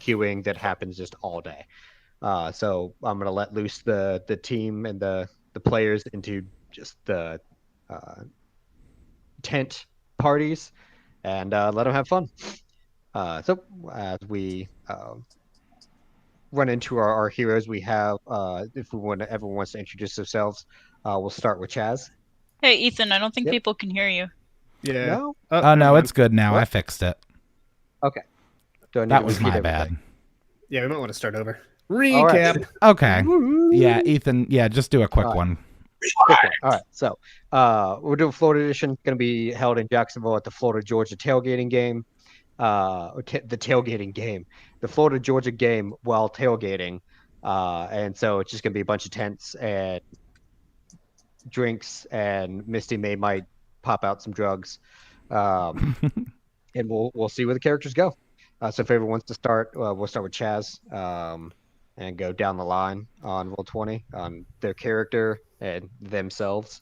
queuing that happens just all day. So I'm gonna let loose the team and the players into just the uh, tent parties and let them have fun. So as we run into our heroes, we have if we want to, everyone wants to introduce themselves, we'll start with Chaz. Hey, Ethan, I don't think Yep. people can hear you. Yeah. No. Oh, Oh, never no, mind. it's good now. I What? fixed it. Okay. Do I need That to was repeat my everything? bad. Yeah, we might want to start over. All right. Recap. Okay. Yeah, Woo! Ethan, yeah, just do a quick All right. one. Quick one. All right. So we're doing Florida edition. Going to be held in Jacksonville at the Florida Georgia tailgating game. The tailgating game, the Florida Georgia game while tailgating. And so it's just going to be a bunch of tents and drinks, and Misty might pop out some drugs. Um, and we'll see where the characters go. So if everyone wants to start, we'll start with Chaz, and go down the line on roll 20 on their character and themselves.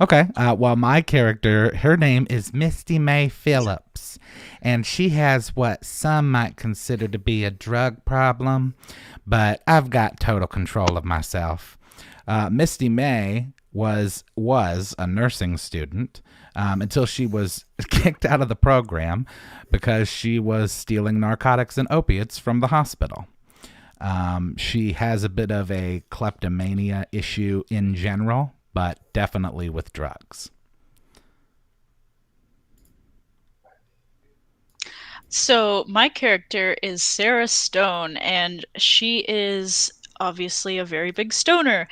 Okay. Well, my character, her name is Misty May Phillips, and she has what some might consider to be a drug problem, but I've got total control of myself. Misty May was a nursing student until she was kicked out of the program because she was stealing narcotics and opiates from the hospital. She has a bit of a kleptomania issue in general, but definitely with drugs. So, my character is Sarah Stone, and she is obviously a very big stoner.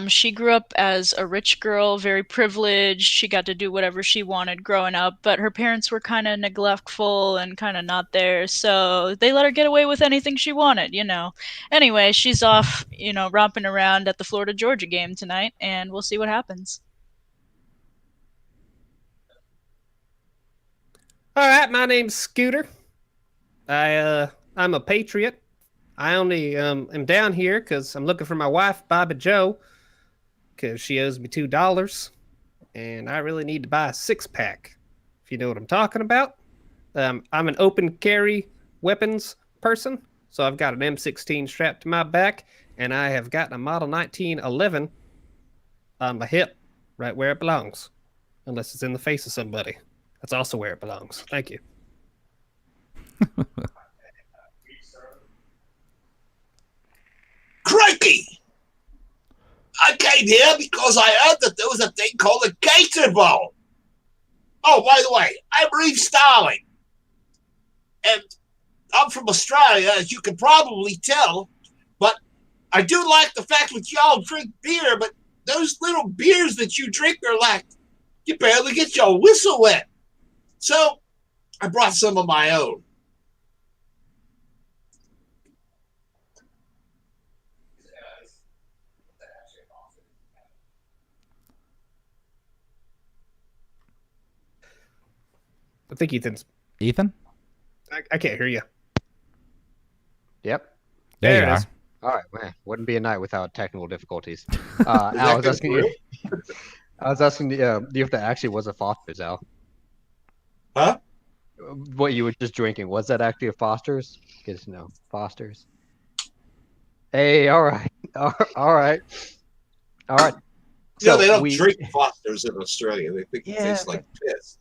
She grew up as a rich girl, very privileged. She got to do whatever she wanted growing up, but her parents were kind of neglectful and kind of not there, so they let her get away with anything she wanted. Anyway, she's off, romping around at the Florida Georgia game tonight, and we'll see what happens. All right, my name's Scooter. I'm a patriot. I only am down here because I'm looking for my wife, Bobby Joe, because she owes me $2, and I really need to buy a 6-pack. If you know what I'm talking about. I'm an open carry weapons person, so I've got an M16 strapped to my back, and I have got a Model 1911 on my hip, right where it belongs, unless it's in the face of somebody. That's also where it belongs. Thank you. Crikey! I came here because I heard that there was a thing called a Gator Bowl. Oh, by the way, I'm Reeve Starling. And I'm from Australia, as you can probably tell. But I do like the fact that y'all drink beer, but those little beers that you drink are like, you barely get your whistle wet. So I brought some of my own. I think Ethan's. Ethan? I can't hear you. Yep. There There you it are. is. All right, man. Wouldn't be a night without technical difficulties. Al, I was asking you. I was asking you if that actually was a Foster's, Al. Huh? What you were just drinking, was that actually a Foster's? Because no, Foster's. Hey, all right, all right, all right. You know, So they don't we, drink Fosters in Australia. They think it yeah, tastes like piss.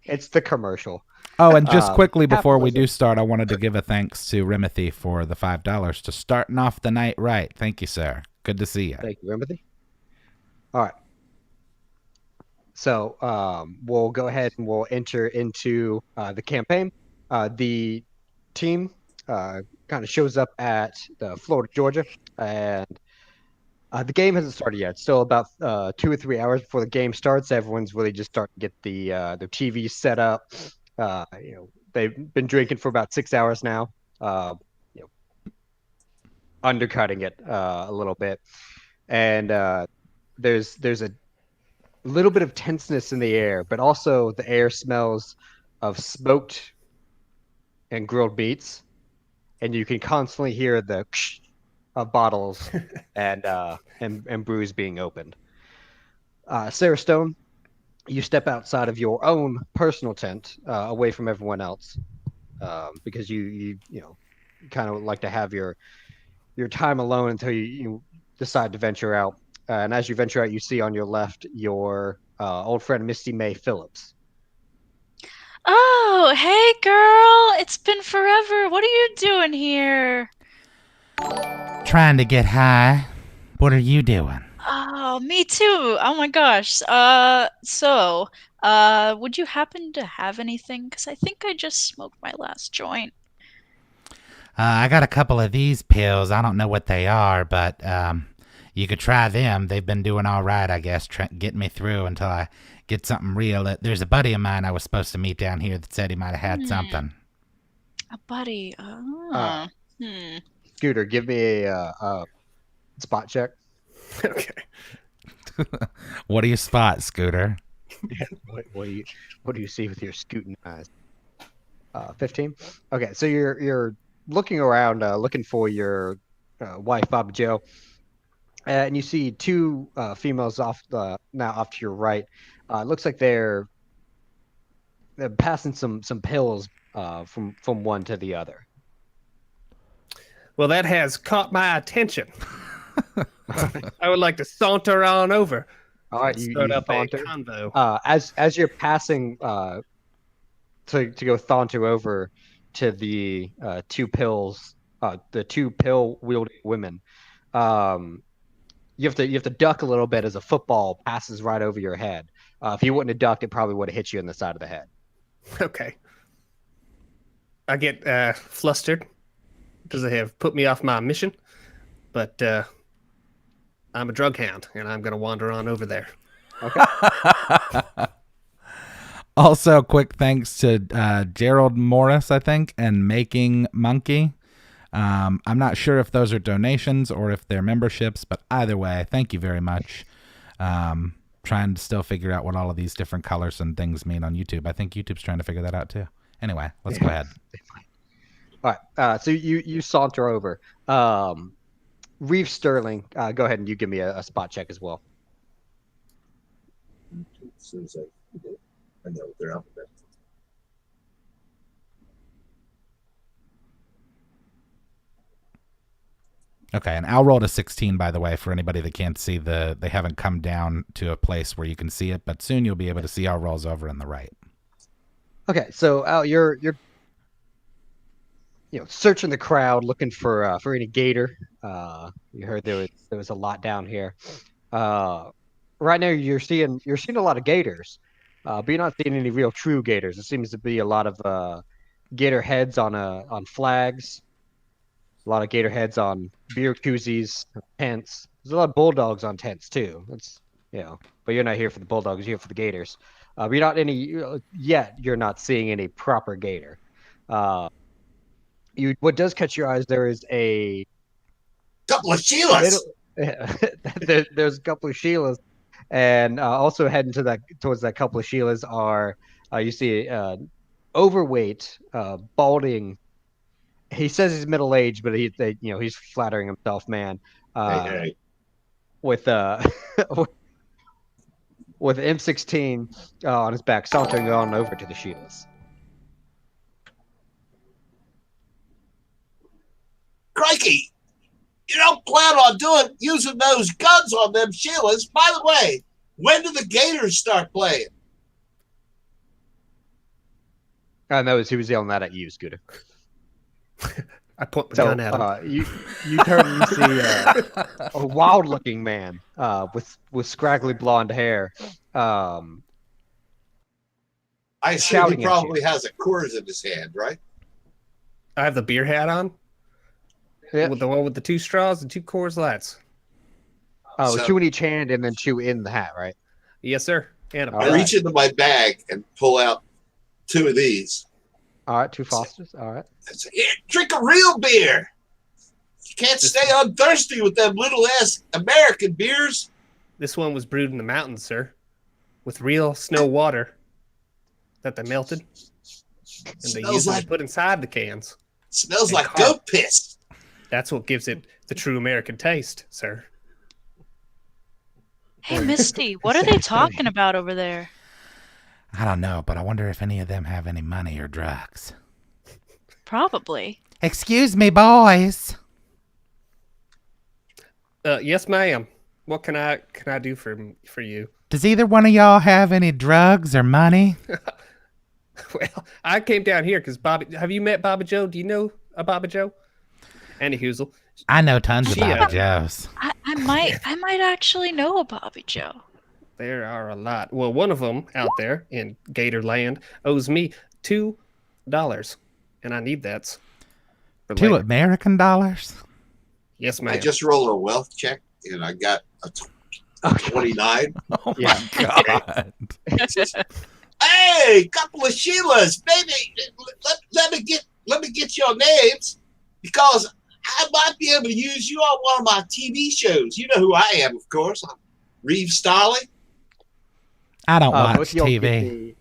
it's the commercial. Oh, and just quickly before we Capitalism. do start, I wanted to give a thanks to Rimothy for the $5 to starting off the night right. Thank you, sir. Good to see you. Thank you, Timothy. All right. So we'll go ahead and we'll enter into the campaign. The team kind of shows up at the Florida, Georgia, and the game hasn't started yet. It's still about 2 or 3 hours before the game starts. Everyone's really just starting to get their TV set up. They've been drinking for about 6 hours now. You know, undercutting it a little bit, and there's a little bit of tenseness in the air, but also the air smells of smoked and grilled meats, and you can constantly hear the of bottles and brews being opened. Sarah Stone, you step outside of your own personal tent, away from everyone else, because you kind of like to have your time alone until you decide to venture out. And as you venture out, you see on your left your old friend Misty May Phillips. Oh, hey girl! It's been forever. What are you doing here? Trying to get high. What are you doing? Oh, me too. Oh my gosh. Would you happen to have anything? Because I think I just smoked my last joint. I got a couple of these pills. I don't know what they are, but you could try them. They've been doing all right, I guess, getting me through until I get something real. There's a buddy of mine I was supposed to meet down here that said he might have had something. A buddy. Scooter, give me a spot check. Okay. What do you spot, Scooter? What do you see with your scooting eyes? 15. Okay, so you're looking around, looking for your wife, Bob Joe, and you see two females off to your right. It looks like they're passing some pills from one to the other. Well, that has caught my attention. I would like to saunter on over. All right, and you start up a saunter. convo. As you're passing to go saunter over to the two pill wielding women, you have to duck a little bit as a football passes right over your head. If you wouldn't have ducked, it probably would have hit you in the side of the head. Okay. I get flustered because they have put me off my mission, but I'm a drug hound, and I'm going to wander on over there. Okay. Also, quick thanks to Gerald Morris, I think, and Making Monkey. I'm not sure if those are donations or if they're memberships, but either way, thank you very much. Trying to still figure out what all of these different colors and things mean on YouTube. I think YouTube's trying to figure that out too. Anyway, let's go ahead. All right. So you saunter over. Reeve Sterling, go ahead and you give me a spot check as well. As soon as I know their alphabet. Okay, and Al rolled a 16, by the way, for anybody that can't see they haven't come down to a place where you can see it, but soon you'll be able to see Al rolls over on the right. Okay, so Al, you're searching the crowd looking for any gator. You heard there was a lot down here. Right now you're seeing a lot of gators, but you're not seeing any real true gators. It seems to be a lot of gator heads on flags. A lot of gator heads on beer koozies, tents. There's a lot of bulldogs on tents too. That's but you're not here for the bulldogs. You're here for the gators. But you're not yet. You're not seeing any proper gator. What does catch your eyes? There is a couple of Sheilas. There's a couple of Sheilas, and also heading towards that couple of Sheilas are you see overweight, balding. He says he's middle aged, but he's flattering himself, man. Hey. With with M16 on his back, sauntering on over to the Sheilas. Crikey! You don't plan on using those guns on them Sheilas. By the way, when do the Gators start playing? I know he was yelling that at you, Scooter. I point the gun at him. You turn and you see a wild-looking man with scraggly blonde hair. I assume he probably has a Coors in his hand, right? I have the beer hat on. Yeah. With the one with the 2 straws and 2 Coors Lights. Oh, so, 2 in each hand and then 2 in the hat, right? Yes, sir. And I reach into my bag and pull out 2 of these. All right, 2 Fosters. All right. Here, drink a real beer. You can't stay unthirsty with them little ass American beers. This one was brewed in the mountains, sir, with real snow water that they melted and they used to put inside the cans. Smells like goat piss. That's what gives it the true American taste, sir. Hey, Misty, what are they talking about over there? I don't know, but I wonder if any of them have any money or drugs. Probably. Excuse me, boys. Yes, ma'am. What can I do for you? Does either one of y'all have any drugs or money? Well, I came down here because Bobby. Have you met Bobby Joe? Do you know a Bobby Joe? Andy Hoozle. I know tons of She, Bobby Joes. I might actually know a Bobby Joe. There are a lot. Well, one of them out there in Gatorland owes me $2, and I need that. For $2 later. American dollars? Yes, ma'am. I just rolled a wealth check and I got a 29. Oh Yeah. my god. Hey, couple of Sheilas, baby, let me get your names because I might be able to use you on one of my TV shows. You know who I am, of course. I'm Reeve Starling. I don't both watch of y'all give TV.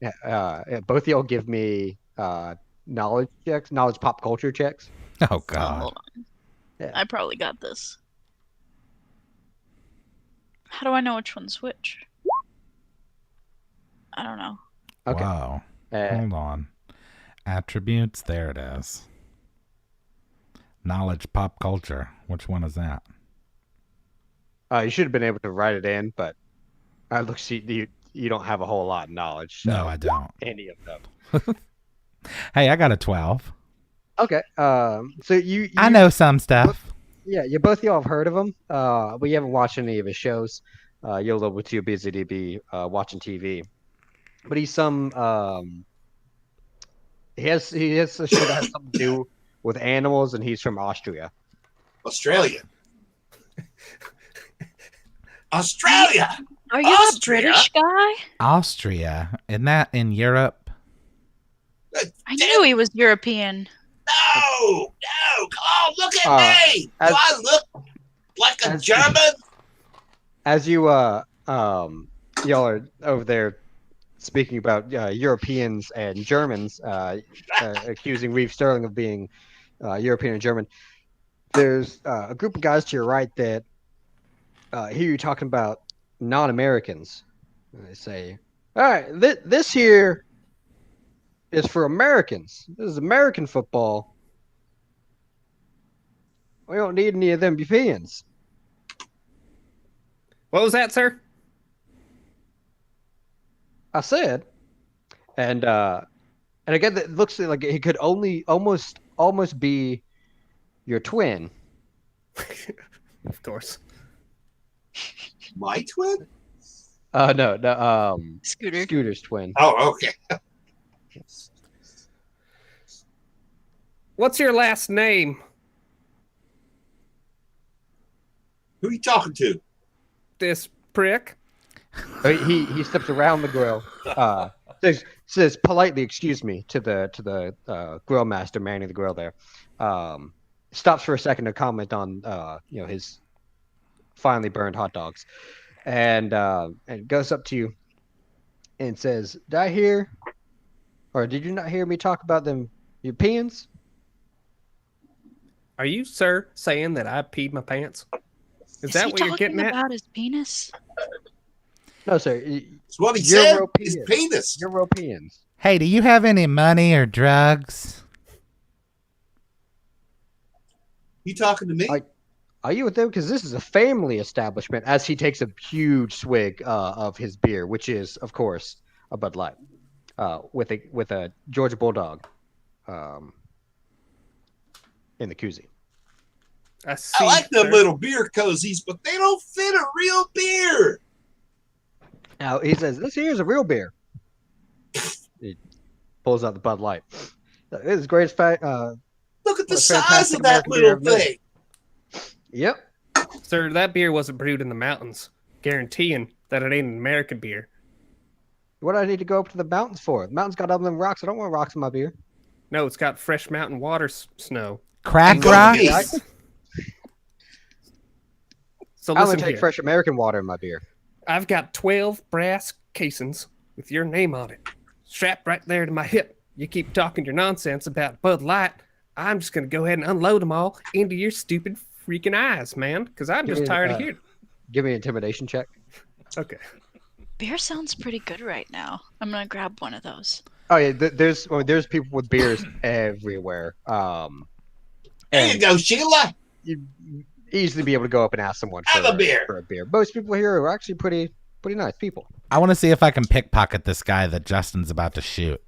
me, both of y'all give me knowledge checks, knowledge pop culture checks. Oh Oh, god. hold on. Yeah. I probably got this. How do I know which one's which? I don't know. Okay. Wow. Uh, Hold on. Attributes. There it is. Knowledge pop culture. Which one is that? you should have been able to write it in, but I look, see you don't have a whole lot of knowledge. So No, I don't. any of them. Hey, I got a 12. Okay. So you I know some stuff. Yeah, you both y'all have heard of him. But you haven't watched any of his shows. You're a little bit too busy to be watching TV. But he's some he has a show that has something to do with animals, and he's from Austria. Australia. Australia. Are you Austria? a British guy? Austria. Isn't that in Europe? I knew he was European. No. Come on, look at me. Do as- I look like a as- German? As you y'all are over there speaking about Europeans and Germans, accusing Reeve Sterling of being European and German, there's a group of guys to your right that hear you talking about non-Americans. And they say, all right, this here is for Americans. This is American football. We don't need any of them Europeans. What was that, sir? I said, and again, it looks like he could only almost be your twin. Of course. My twin? No, Scooter. Scooter's twin. Oh, okay. What's your last name? Who are you talking to? This prick. He steps around the grill. Says politely, "Excuse me," to the grill master manning the grill there. Stops for a second to comment on his finely burned hot dogs, and goes up to you and says, "Did I hear, or did you not hear me talk about them Europeans?" Are you, sir, saying that I peed my pants? Is that he what you're getting talking at? about his penis? No, sir. It's what he said. His Europeans. penis. Europeans. Hey, do you have any money or drugs? You talking to me? Are you with them? Because this is a family establishment. As he takes a huge swig of his beer, which is, of course, a Bud Light, with a Georgia Bulldog, in the koozie. I see, I like them sir. little beer cozies, but they don't fit a real beer. Now he says, "This here is a real beer." He pulls out the Bud Light. This is the greatest Look at the What a size fantastic of that American beer little I've thing. Yep. Sir, that beer wasn't brewed in the mountains. Guaranteeing that it ain't an American beer. What do I need to go up to the mountains for? The mountains got all them rocks. I don't want rocks in my beer. No, it's got fresh mountain water snow. Crack Go rock? east. So I only listen take here. fresh American water in my beer. I've got 12 brass casings with your name on it, strapped right there to my hip. You keep talking your nonsense about Bud Light, I'm just going to go ahead and unload them all into your stupid freaking eyes, man, because I'm Give just me, tired of hearing. Give me an intimidation check. Okay. Beer sounds pretty good right now. I'm gonna grab one of those. Oh yeah, there's people with beers everywhere. There you And go, Sheila. you easily be able to go up and ask someone Have a beer. for a beer. Most people here are actually pretty nice people. I want to see if I can pickpocket this guy that Justin's about to shoot.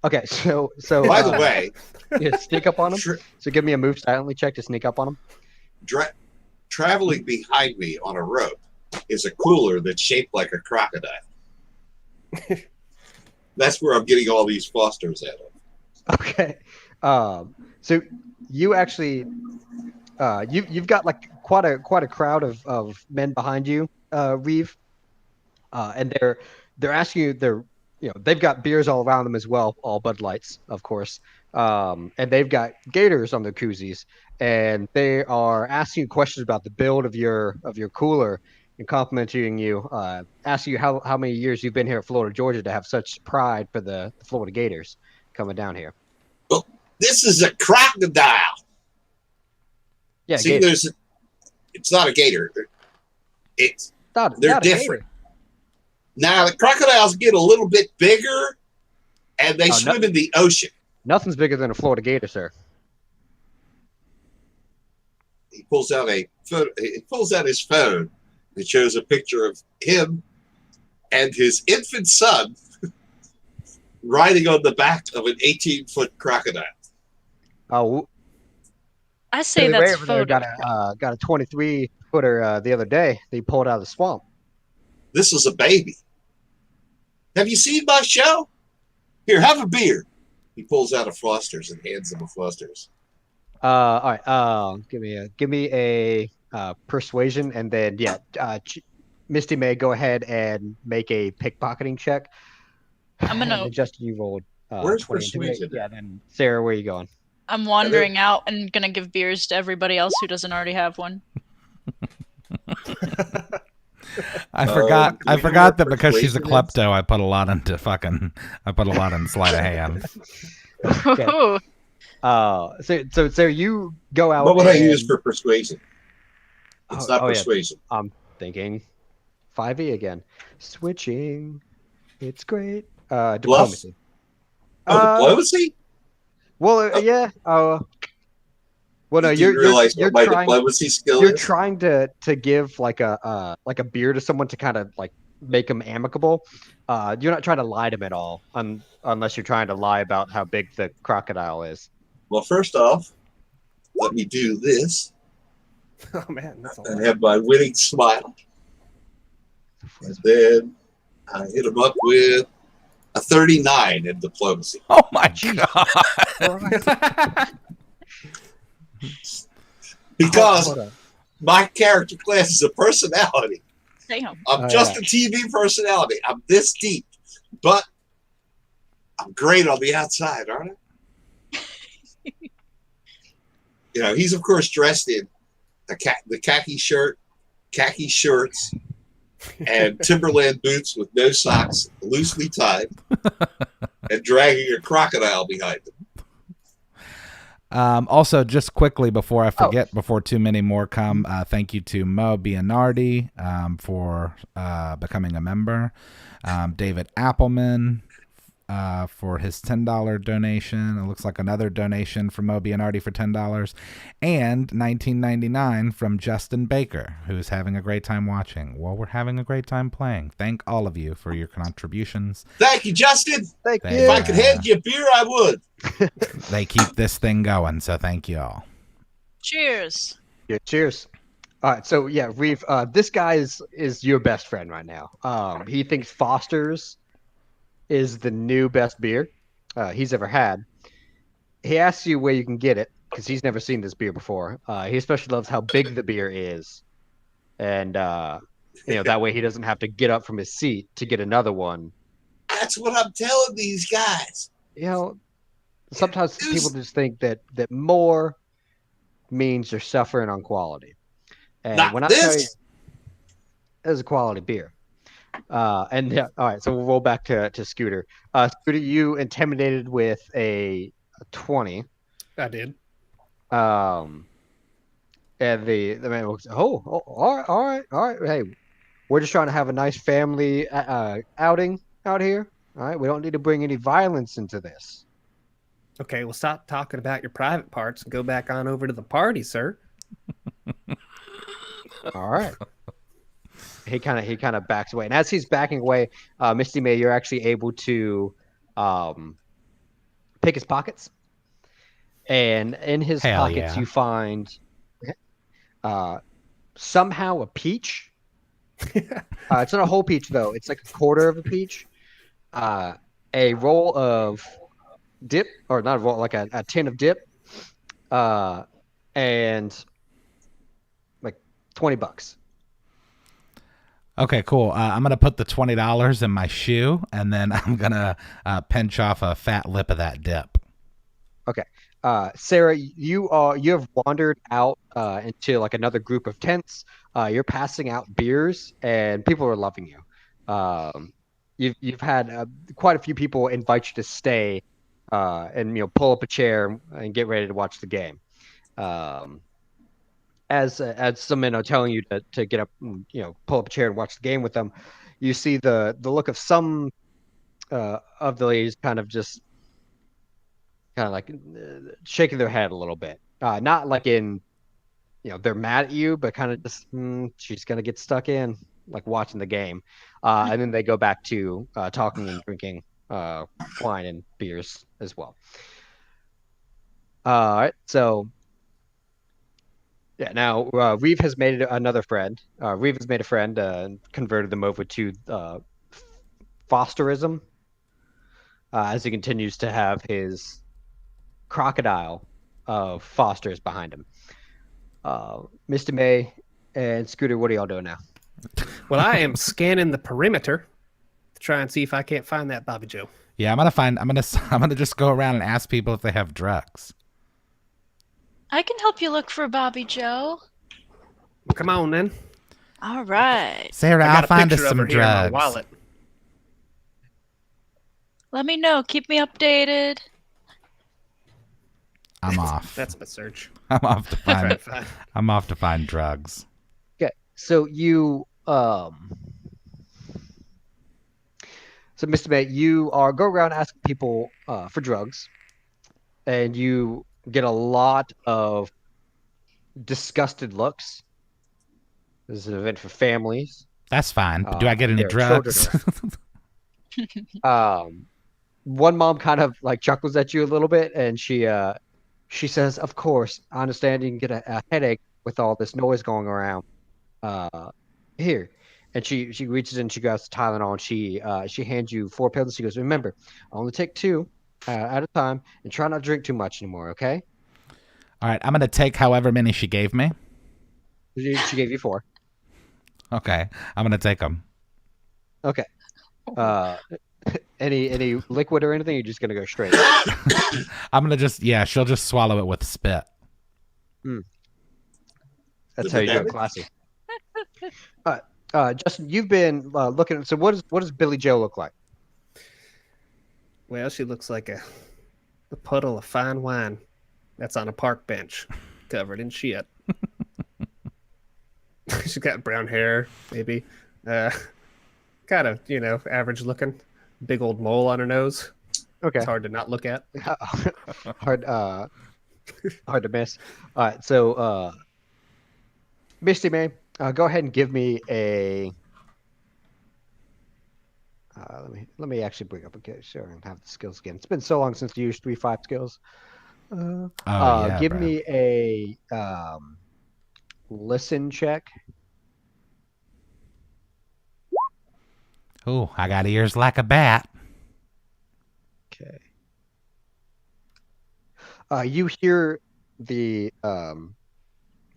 Okay, so By the way, yeah, sneak up on him. So give me a move silently check to sneak up on him. traveling behind me on a rope is a cooler that's shaped like a crocodile. That's where I'm getting all these Fosters out of. Okay. So you actually you've got like quite a crowd of men behind you, Reeve. And they're asking you, they've got beers all around them as well, all Bud Lights, of course. And they've got gators on their koozies, and they are asking you questions about the build of your cooler and complimenting you, asking you how many years you've been here at Florida, Georgia, to have such pride for the Florida Gators coming down here. Well, this is a crocodile. Yeah, see, it's not a gator. They're different. Now the crocodiles get a little bit bigger, and they swim in the ocean. Nothing's bigger than a Florida gator, sir. He pulls out his phone and shows a picture of him and his infant son riding on the back of an 18-foot crocodile. Oh, I say that's photo. Got a 23-footer the other day. They pulled out of the swamp. This is a baby. Have you seen my show? Here, have a beer. He pulls out a Foster's and hands him a Foster's. All right. Give me a persuasion, and then Misty may go ahead and make a pickpocketing check. I'm gonna. Justin, you rolled. Where's persuasion? Yeah. Then Sarah, where are you going? I'm wandering out and gonna give beers to everybody else who doesn't already have one. I forgot that because she's a klepto, I put a lot in sleight of hand. Okay. So you go out. What would I use for persuasion? It's not persuasion. Yeah. I'm thinking 5e again. Switching. It's great. Diplomacy. Diplomacy? Well, yeah. Well, no, you're my trying, diplomacy skill you're is? trying to give like a beer to someone to kind of like make them amicable. You're not trying to lie to them at all, unless you're trying to lie about how big the crocodile is. Well, first off, let me do this. Oh man, that's a lot. And have my winning smile. And then I hit him up with a 39 in diplomacy. Oh my god! Because my character class is a personality. Damn. I'm just a TV personality. I'm this deep, but I'm great on the outside, aren't I? He's of course dressed in the khaki shirt, khaki shorts, and Timberland boots with no socks, loosely tied, and dragging a crocodile behind him. Also, just quickly before I forget, before too many more come, thank you to Mo Bianardi for becoming a member, David Appleman for his $10 donation. It looks like another donation from Mo Bianardi for $10, and $19.99 from Justen Baker, who's having a great time watching while we're having a great time playing. Thank all of you for your contributions. Thank you, Justen. Thank you. If I could hand you a beer, I would. They keep this thing going, so thank you all. Cheers. Yeah, cheers. All right, so yeah, Reeve, this guy is your best friend right now. He thinks Foster's is the new best beer he's ever had. He asks you where you can get it because he's never seen this beer before. He especially loves how big the beer is, and that way he doesn't have to get up from his seat to get another one. That's what I'm telling these guys. Sometimes people just think that more means you're suffering on quality. And Not when I this. tell you, it's a quality beer. All right, so we'll roll back to Skooter. Skooter, you intimidated with a 20. I did. And the man looks, all right. Hey, we're just trying to have a nice family outing out here. All right, we don't need to bring any violence into this. Okay, well, stop talking about your private parts and go back on over to the party, sir. All right. He kind of backs away, and as he's backing away, Misty May, you're actually able to um, pick his pockets, and in his Hell pockets yeah. you find uh, somehow a peach. It's not a whole peach though; it's like a quarter of a peach. Uh, a roll of dip, or not a roll, like a tin of dip, uh, and like $20. Okay, cool. I'm gonna put the $20 in my shoe, and then I'm gonna pinch off a fat lip of that dip. Okay. Sarah, you have wandered out into like another group of tents. You're passing out beers, and people are loving you. You've had quite a few people invite you to stay, and pull up a chair and get ready to watch the game. Um, as some men are telling you to get up, and, pull up a chair and watch the game with them, you see the look of some of the ladies kind of like shaking their head a little bit. Not like in, they're mad at you, but kind of just, she's gonna get stuck in, like watching the game. And then they go back to talking and drinking wine and beers as well. All right, so yeah, now Reeve has made another friend. Reeve has made a friend and converted them over to fosterism as he continues to have his crocodile of fosters behind him. Mr. May and Scooter, what are y'all doing now? Well, I am scanning the perimeter to try and see if I can't find that Bobby Joe. Yeah, I'm gonna just go around and ask people if they have drugs. I can help you look for Bobby Joe. Well, come on then. All right. Sarah, I I'll got a find us picture of some her here in my drugs. wallet. Let me know. Keep me updated. I'm off. That's my search. I'm off to Try find. to find. I'm off to find drugs. Okay, so so Mr. May, you are go around asking people for drugs, and you get a lot of disgusted looks. This is an event for families. That's fine. But do I get any There are children drugs? around. One mom kind of like chuckles at you a little bit, and she says, "Of course, I understand you can get a headache with all this noise going around. Here." And she reaches in, she grabs Tylenol, and she hands you 4 pills. She goes, "Remember, only take two at a time, and try not to drink too much anymore. Okay?" All right, I'm gonna take however many she gave me. She gave you four. Okay, I'm gonna take them. Okay. Uh, any liquid or anything? You're just gonna go straight. I'm gonna she'll just swallow it with spit. That's how you do it, classy. Justin, you've been looking. So what does Billy Joe look like? Well, she looks like a puddle of fine wine that's on a park bench, covered in shit. She's got brown hair, maybe. Kind of, average looking. Big old mole on her nose. Okay. It's hard to not look at. hard hard to miss. All right, so Misty May, go ahead and give me a. Let me actually bring up a sure and have the skills again. It's been so long since you used 3-5 skills. Give bro. me a listen check. Ooh, I got ears like a bat. Okay. You hear the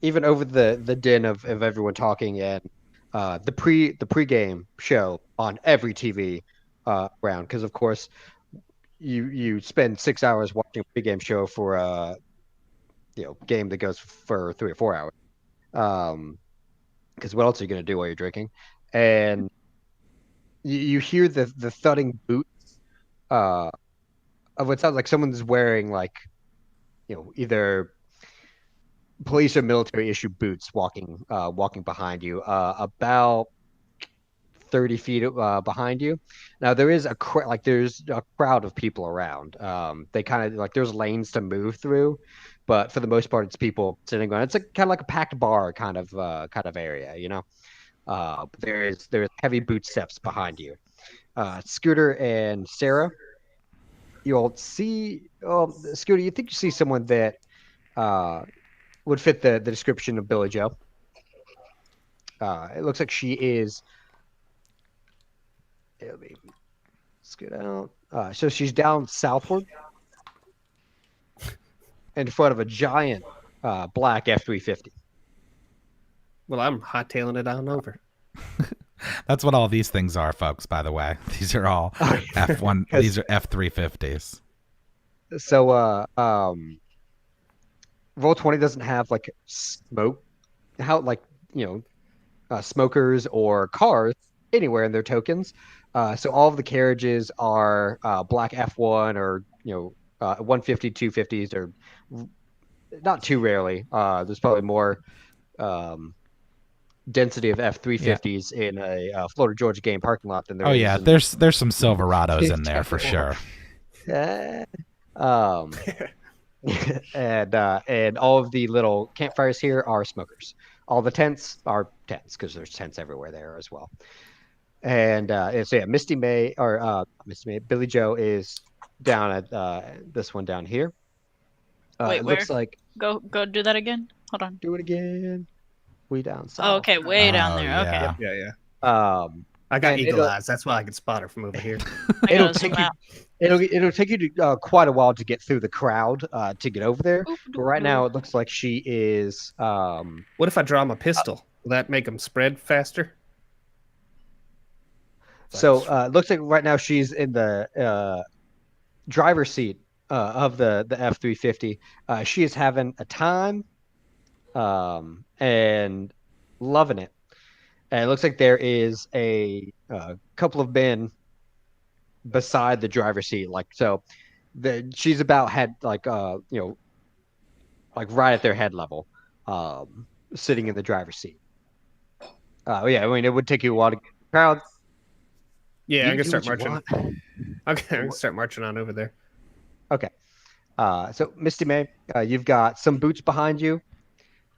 even over the din of everyone talking and the pregame show on every TV around, because of course you spend 6 hours watching a pregame show for a game that goes for 3 or 4 hours. Because what else are you gonna do while you're drinking? And you hear the thudding boots of what sounds like someone's wearing like either police or military issue boots walking behind you about 30 feet behind you. Now there is there's a crowd of people around. They kind of like there's lanes to move through, but for the most part, it's people sitting on. It's kind of like a packed bar kind of area, you know. There's heavy boot steps behind you. Scooter and Sarah, you'll see. Scooter, you think you see someone that uh, would fit the description of Billy Joe. It looks like she is. Let me scoot out. So she's down southward in front of a giant black F-350. Well, I'm hightailing it on over. That's what all these things are, folks, by the way. These are all F1, these are F-350s. So Roll20 doesn't have like smoke, how like smokers or cars anywhere in their tokens. So all of the carriages are black F1 or 150, 250s, or not too rarely. There's probably more density of F350s in a Florida Georgia game parking lot than there is. Yeah, there's some Silverados in there for sure. And all of the little campfires here are smokers. All the tents are tents because there's tents everywhere there as well. And so yeah, Misty May Billy Joe is down at this one down here. Wait, it where? looks like Go do that again. Hold on. do it again. Way down south. Oh, okay, way down there. Yeah. Okay. Yeah. I got and eagle eyes. That's why I can spot her from over here. It'll take you quite a while to get through the crowd to get over there. But right now, it looks like she is. What if I draw my pistol? Will that make them spread faster? So it looks like right now she's in the driver's seat of the F-350. She is having a time and loving it. And it looks like there is a couple of men beside the driver's seat. Like, so she's about like right at their head level, sitting in the driver's seat. Yeah, I mean, it would take you a while to get the crowd. Yeah, I'm gonna start marching. Okay, I'm gonna start marching on over there. Okay. So Misty May, you've got some boots behind you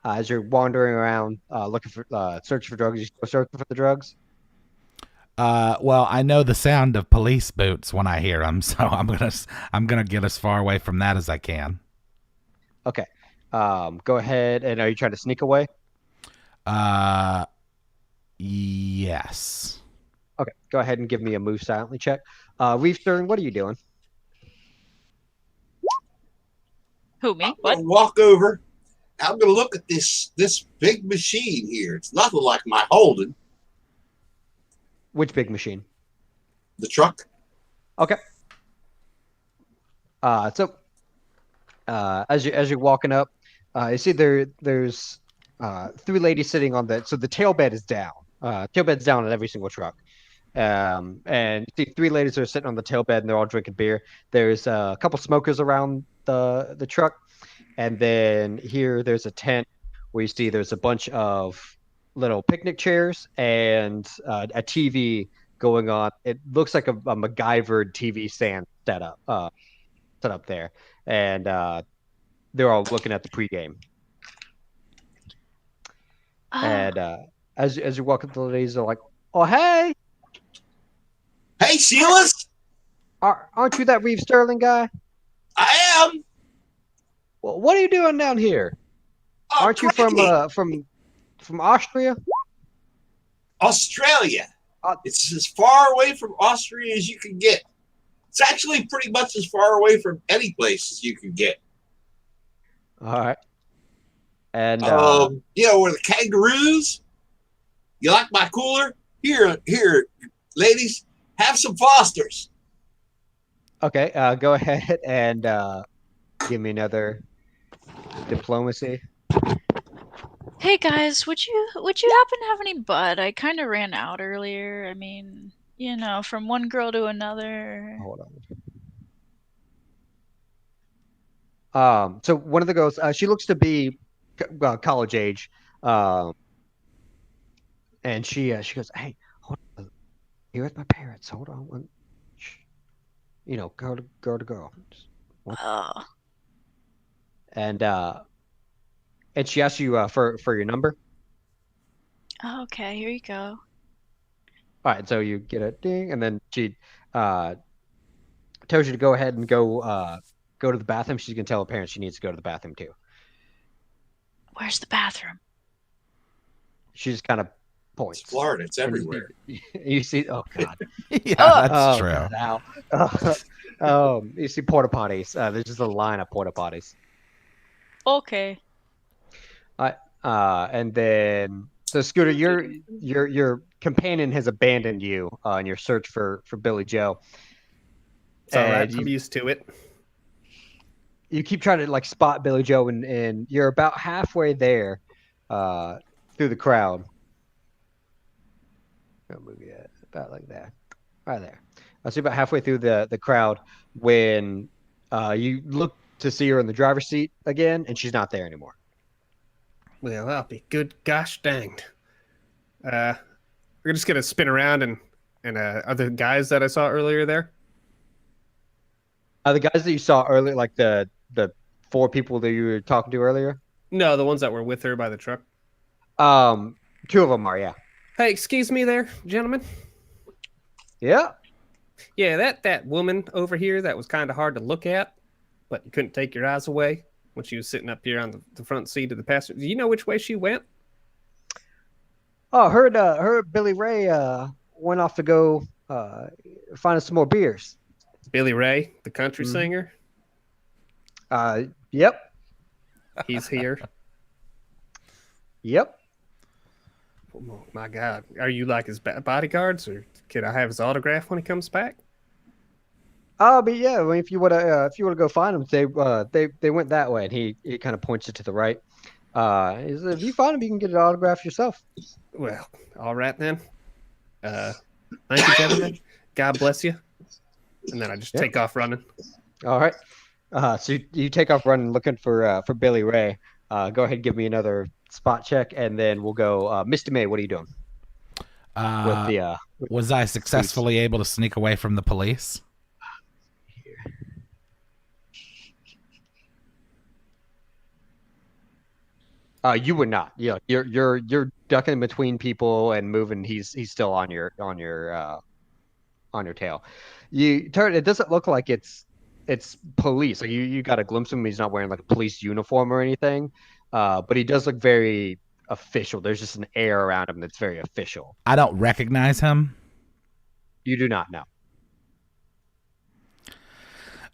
as you're wandering around looking for searching for drugs. You still searching for the drugs? Well, I know the sound of police boots when I hear them, so I'm gonna get as far away from that as I can. Okay. Go ahead. And are you trying to sneak away? Yes. Okay. Go ahead and give me a move silently check. Reeve Stern, what are you doing? Who, me? I'm What? gonna walk over. I'm gonna look at this big machine here. It's nothing like my Holden. Which big machine? The truck. Okay. So as you're walking up, you see there's three ladies sitting on the tail bed is down. Tail bed's down on every single truck. And you see three ladies that are sitting on the tail bed and they're all drinking beer. There's a couple smokers around the truck, and then here there's a tent where you see there's a bunch of little picnic chairs and a TV going on. It looks like a MacGyvered TV stand set up there, and they're all looking at the pregame. And as you walk up, the ladies are like, "Oh, hey, Hey, Silas. aren't you that Reeve Sterling guy? I am. Well, what are you doing down here? Aren't you from Austria? Australia? It's as far away from Austria as you can get. It's actually pretty much as far away from any place as you can get. All right. And where the kangaroos. You like my cooler? Here, ladies, have some Fosters. okay, go ahead and give me another diplomacy. Hey guys, would you happen to have any bud? I kind of ran out earlier. I mean, from one girl to another. Hold on. So one of the girls, she looks to be college age, and she goes, "Hey, hold on. here with my parents. Hold on. Shh. Girl to girl. Oh, And she asks you for your number. okay. Here you go. All right, so you get a ding, and then she uh, tells you to go ahead and go to the bathroom. She's gonna tell her parents she needs to go to the bathroom too. Where's the bathroom? She just kind of points. It's Florida. It's And everywhere. you see, oh god, Yeah, Oh. that's oh true. god, you see porta potties. There's just a line of porta potties. Okay. And then so Scooter, your companion has abandoned you in your search for Billy Joe. It's all right. And I'm used to it. you keep trying to like spot Billy Joe, and you're about halfway there through the crowd. I'll move you about like that, right there. I see about halfway through the crowd when you look to see her in the driver's seat again, and she's not there anymore. Well, I'll be good gosh danged. We're just gonna spin around and other guys that I saw earlier there. The guys that you saw earlier, like the four people that you were talking to earlier, No, the ones that were with her by the truck. two of them are, yeah. Hey, excuse me there, gentlemen. Yeah. Yeah, that woman over here that was kind of hard to look at, but you couldn't take your eyes away when she was sitting up here on the front seat of the passenger. Do you know which way she went? Oh, heard Billy Ray went off to go find us some more beers. Billy Ray, the country Mhm. singer. Yep. He's here. Yep. Oh my God, are you like his bodyguards, or can I have his autograph when he comes back? But yeah, I mean, if you wanna go find them, they went that way, and he kind of points it to the right. He said, if you find them, you can get an autograph yourself. Well, all right then. Thank you, gentlemen. God bless you. And then I just Yep. take off running. All right. So you take off running, looking for Billy Ray. Go ahead, and give me another spot check, and then we'll go. Misty May, what are you doing with the? Was I successfully able to sneak away from the police? You would not. Yeah, you're ducking between people and moving. He's still on your tail. You turn. It doesn't look like it's police. Like you got a glimpse of him. He's not wearing like a police uniform or anything. But he does look very official. There's just an air around him that's very official. I don't recognize him. You do not know.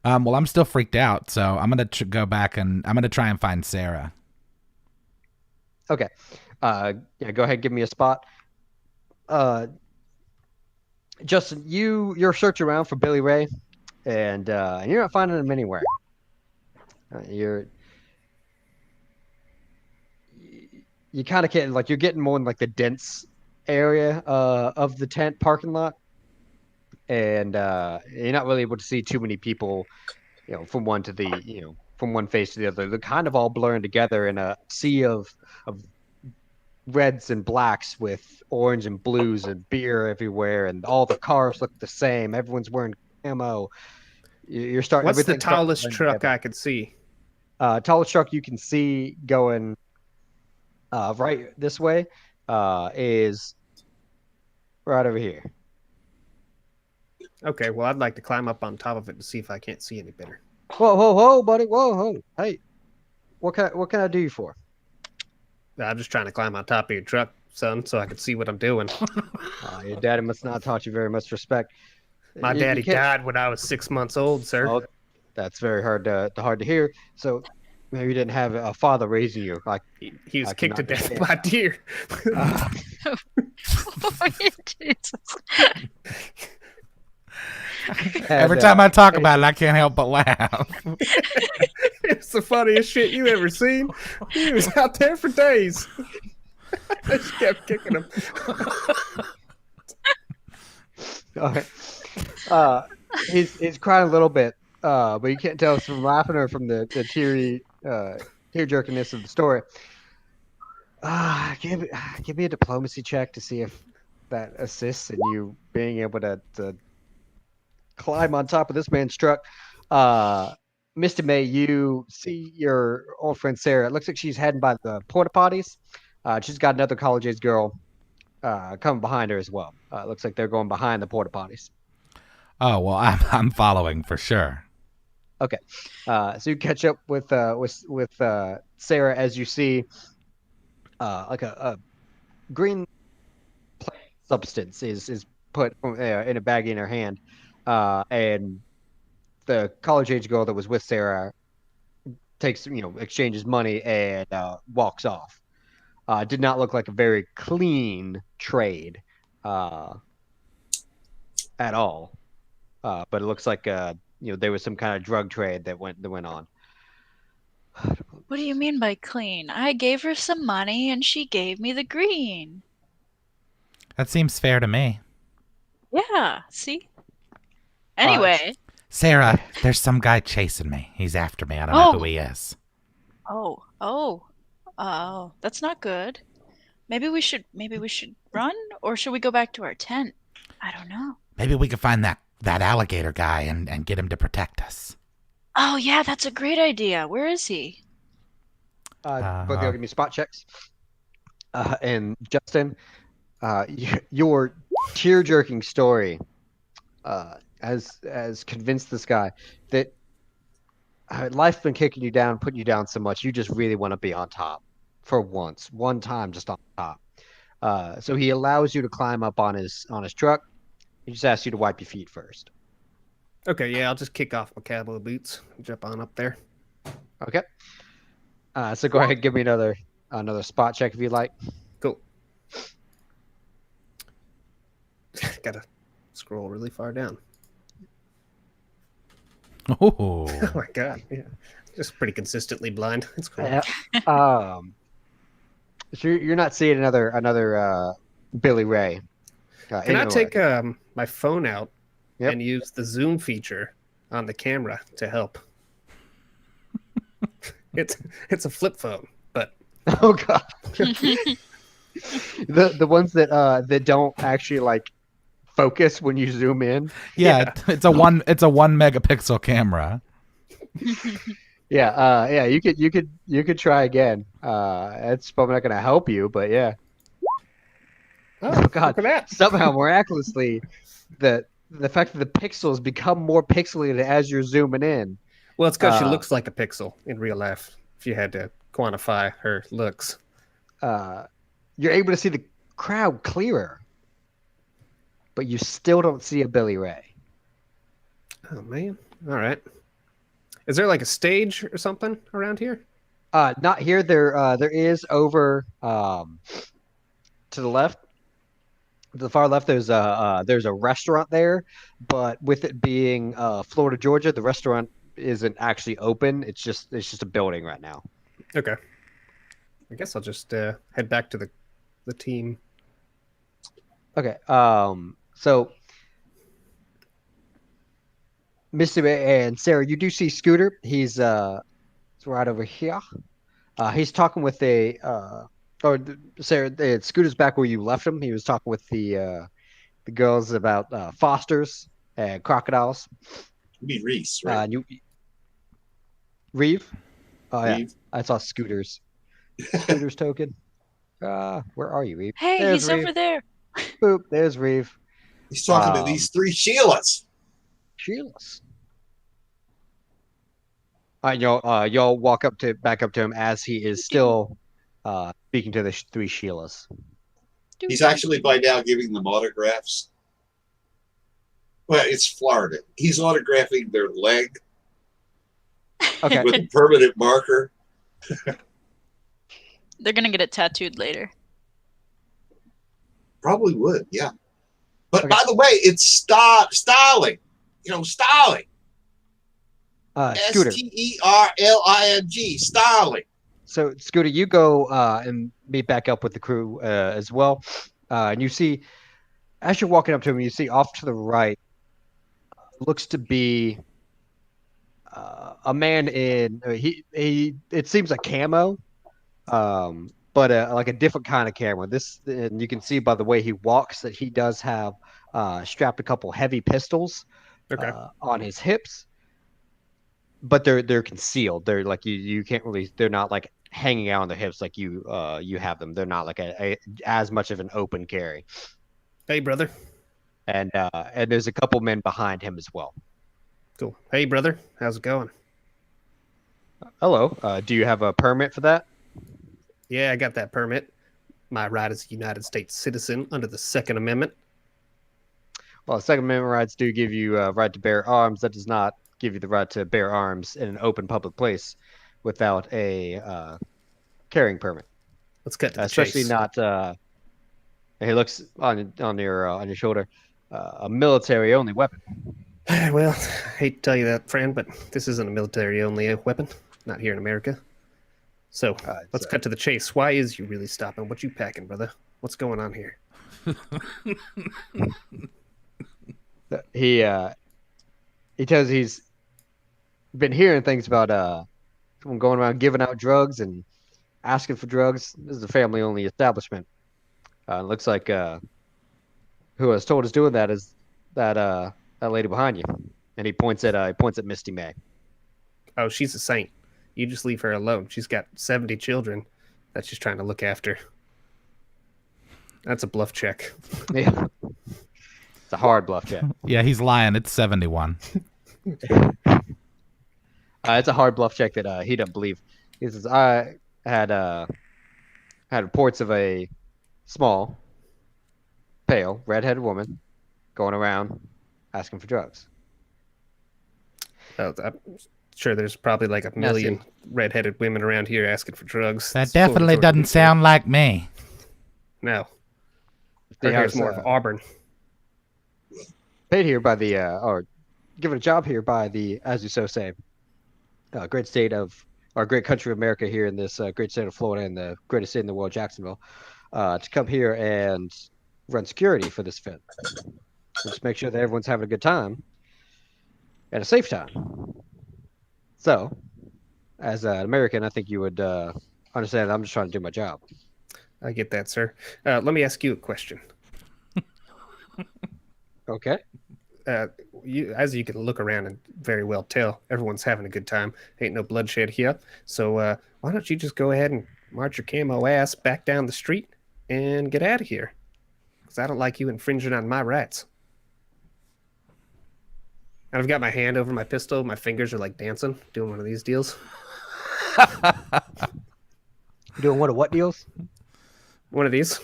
Well, I'm still freaked out, so I'm gonna go back and I'm gonna try and find Sarah. Okay. Yeah, go ahead, give me a spot. Justin, you're searching around for Billy Ray, and you're not finding him anywhere. You kind of getting like you're getting more in like the dense area of the tent parking lot, and you're not really able to see too many people, from one to the from one face to the other. They're kind of all blurring together in a sea of reds and blacks with orange and blues and beer everywhere, and all the cars look the same. Everyone's wearing camo. You're starting. What's the everything's starting to tallest blend truck together. I could see? Tallest truck you can see going right this way is right over here. Okay, well, I'd like to climb up on top of it to see if I can't see any better. Whoa, buddy! Whoa. Hey, what can I do you for? I'm just trying to climb on top of your truck, son, so I can see what I'm doing. Your daddy must not have taught you very much respect. My daddy died when I was 6 months old, sir. Oh, that's very hard to hear. So maybe you didn't have a father raising you. Like He was I kicked to can death understand. by deer. Every time I talk about it, I can't help but laugh. It's the funniest shit you ever seen. He was out there for days. I just kept kicking him. He's crying a little bit, but you can't tell if it's from laughing or from the tear jerkiness of the story. Give me a diplomacy check to see if that assists in you being able to climb on top of this man's truck. Mr. May, you see your old friend Sarah. It looks like she's heading by the porta potties. She's got another college age girl coming behind her as well. Looks like they're going behind the porta potties. Oh well, I'm following for sure. Okay, so you catch up with Sarah as you see like a green substance is put in a baggie in her hand, and the college age girl that was with Sarah takes exchanges money and walks off. Did not look like a very clean trade uh, at all, but it looks like there was some kind of drug trade that went on. What do you mean by clean? I gave her some money and she gave me the green. That seems fair to me. Yeah, see? Uh, Anyway. Sarah, there's some guy chasing me. He's after me. I don't know who he is. Oh, that's not good. Maybe we should run, or should we go back to our tent? I don't know. Maybe we could find that alligator guy and get him to protect us. Oh yeah, that's a great idea. Where is he? Both of you give me spot checks. And Justin, your tear-jerking story has convinced this guy that life's been kicking you down, putting you down so much, you just really want to be on top for one time, just on top. So he allows you to climb up on his truck. He just asks you to wipe your feet first. Okay, yeah, I'll just kick off my cowboy boots and jump on up there. Okay. So go ahead and give me another spot check if you'd like. Cool. Gotta scroll really far down. Oh. Oh my god, yeah. Just pretty consistently blind. It's cool. So you're not seeing another Billy Ray. Can I take my phone out Yep. and use the zoom feature on the camera to help? It's a flip phone, but Oh god. The ones that don't actually like focus when you zoom in. Yeah, it's a 1 megapixel camera. Yeah, you could try again. It's probably not gonna help you, but yeah. Oh god. look at that. Somehow miraculously the fact that the pixels become more pixelated as you're zooming in. Well, it's because she looks like a pixel in real life. If you had to quantify her looks, You're able to see the crowd clearer, but you still don't see a Billy Ray. oh man. All right. Is there like a stage or something around here? Not here. There is over to the left. To the far left, there's a restaurant there, but with it being Florida, Georgia, the restaurant isn't actually open. It's just a building right now. Okay. I guess I'll just head back to the team. Okay. So Misty and Sarah, you do see Scooter. He's right over here. He's talking with Sarah. Scooter's back where you left him. He was talking with the girls about fosters and crocodiles. You mean Reese, right? Reeve. Oh yeah, Reeve. I saw Scooter's token. Where are you, Reeve? Hey, There's he's Reeve. over there. Boop. There's Reeve. He's talking to these three Sheilas. Sheilas. All right, y'all walk back up to him as he is still speaking to the three Sheilas. He's actually by now giving them autographs. Well, it's Florida. He's autographing their leg Okay. with a permanent marker. They're gonna get it tattooed later. Probably would, yeah. But Okay. by the way, it's styling. Styling. Scooter. Sterling. Styling. So Scooter, you go and meet back up with the crew as well. And you see, as you're walking up to him, you see off to the right looks to be a man in he. It seems like camo. but like a different kind of camera. This, and you can see by the way he walks that he does have strapped a couple heavy pistols Okay. on his hips, but they're concealed. They're like you can't really. They're not like hanging out on the hips like you have them. They're not like a as much of an open carry. Hey, brother. And there's a couple men behind him as well. Cool. Hey, brother. How's it going? Hello. Do you have a permit for that? Yeah, I got that permit. My right as a United States citizen under the Second Amendment. Well, Second Amendment rights do give you a right to bear arms. That does not give you the right to bear arms in an open public place without a carrying permit. Let's cut to the Especially chase. not. He looks on your shoulder. A military only weapon. Well, I hate to tell you that, friend, but this isn't a military-only weapon. Not here in America. So, let's cut to the chase. Why is you really stopping? What you packing, brother? What's going on here? He tells he's been hearing things about someone going around giving out drugs and asking for drugs. This is a family-only establishment. It looks like who was told is doing that is that lady behind you, and he points at Misty May. Oh, she's a saint. You just leave her alone. She's got 70 children that she's trying to look after. That's a bluff check. Yeah, it's a hard bluff check. Yeah, he's lying. It's 71. It's a hard bluff check that he doesn't believe. He says, "I had reports of a small, pale, red-headed woman going around asking for drugs." Oh, I'm sure there's probably like a million redheaded women around here asking for drugs. That definitely doesn't sound like me. No. Her hair's more of auburn. Paid here by the, or given a job here by the, as you so say, great state of, or great country of America here in this great state of Florida and the greatest state in the world, Jacksonville, to come here and run security for this event. Just make sure that everyone's having a good time and a safe time. So, as an American, I think you would understand that I'm just trying to do my job. I get that, sir. Let me ask you a question. Okay. As you can look around and very well tell, everyone's having a good time. Ain't no bloodshed here. So why don't you just go ahead and march your camo ass back down the street and get out of here? Because I don't like you infringing on my rights. And I've got my hand over my pistol. My fingers are like dancing, doing one of these deals. Doing what deals? One of these.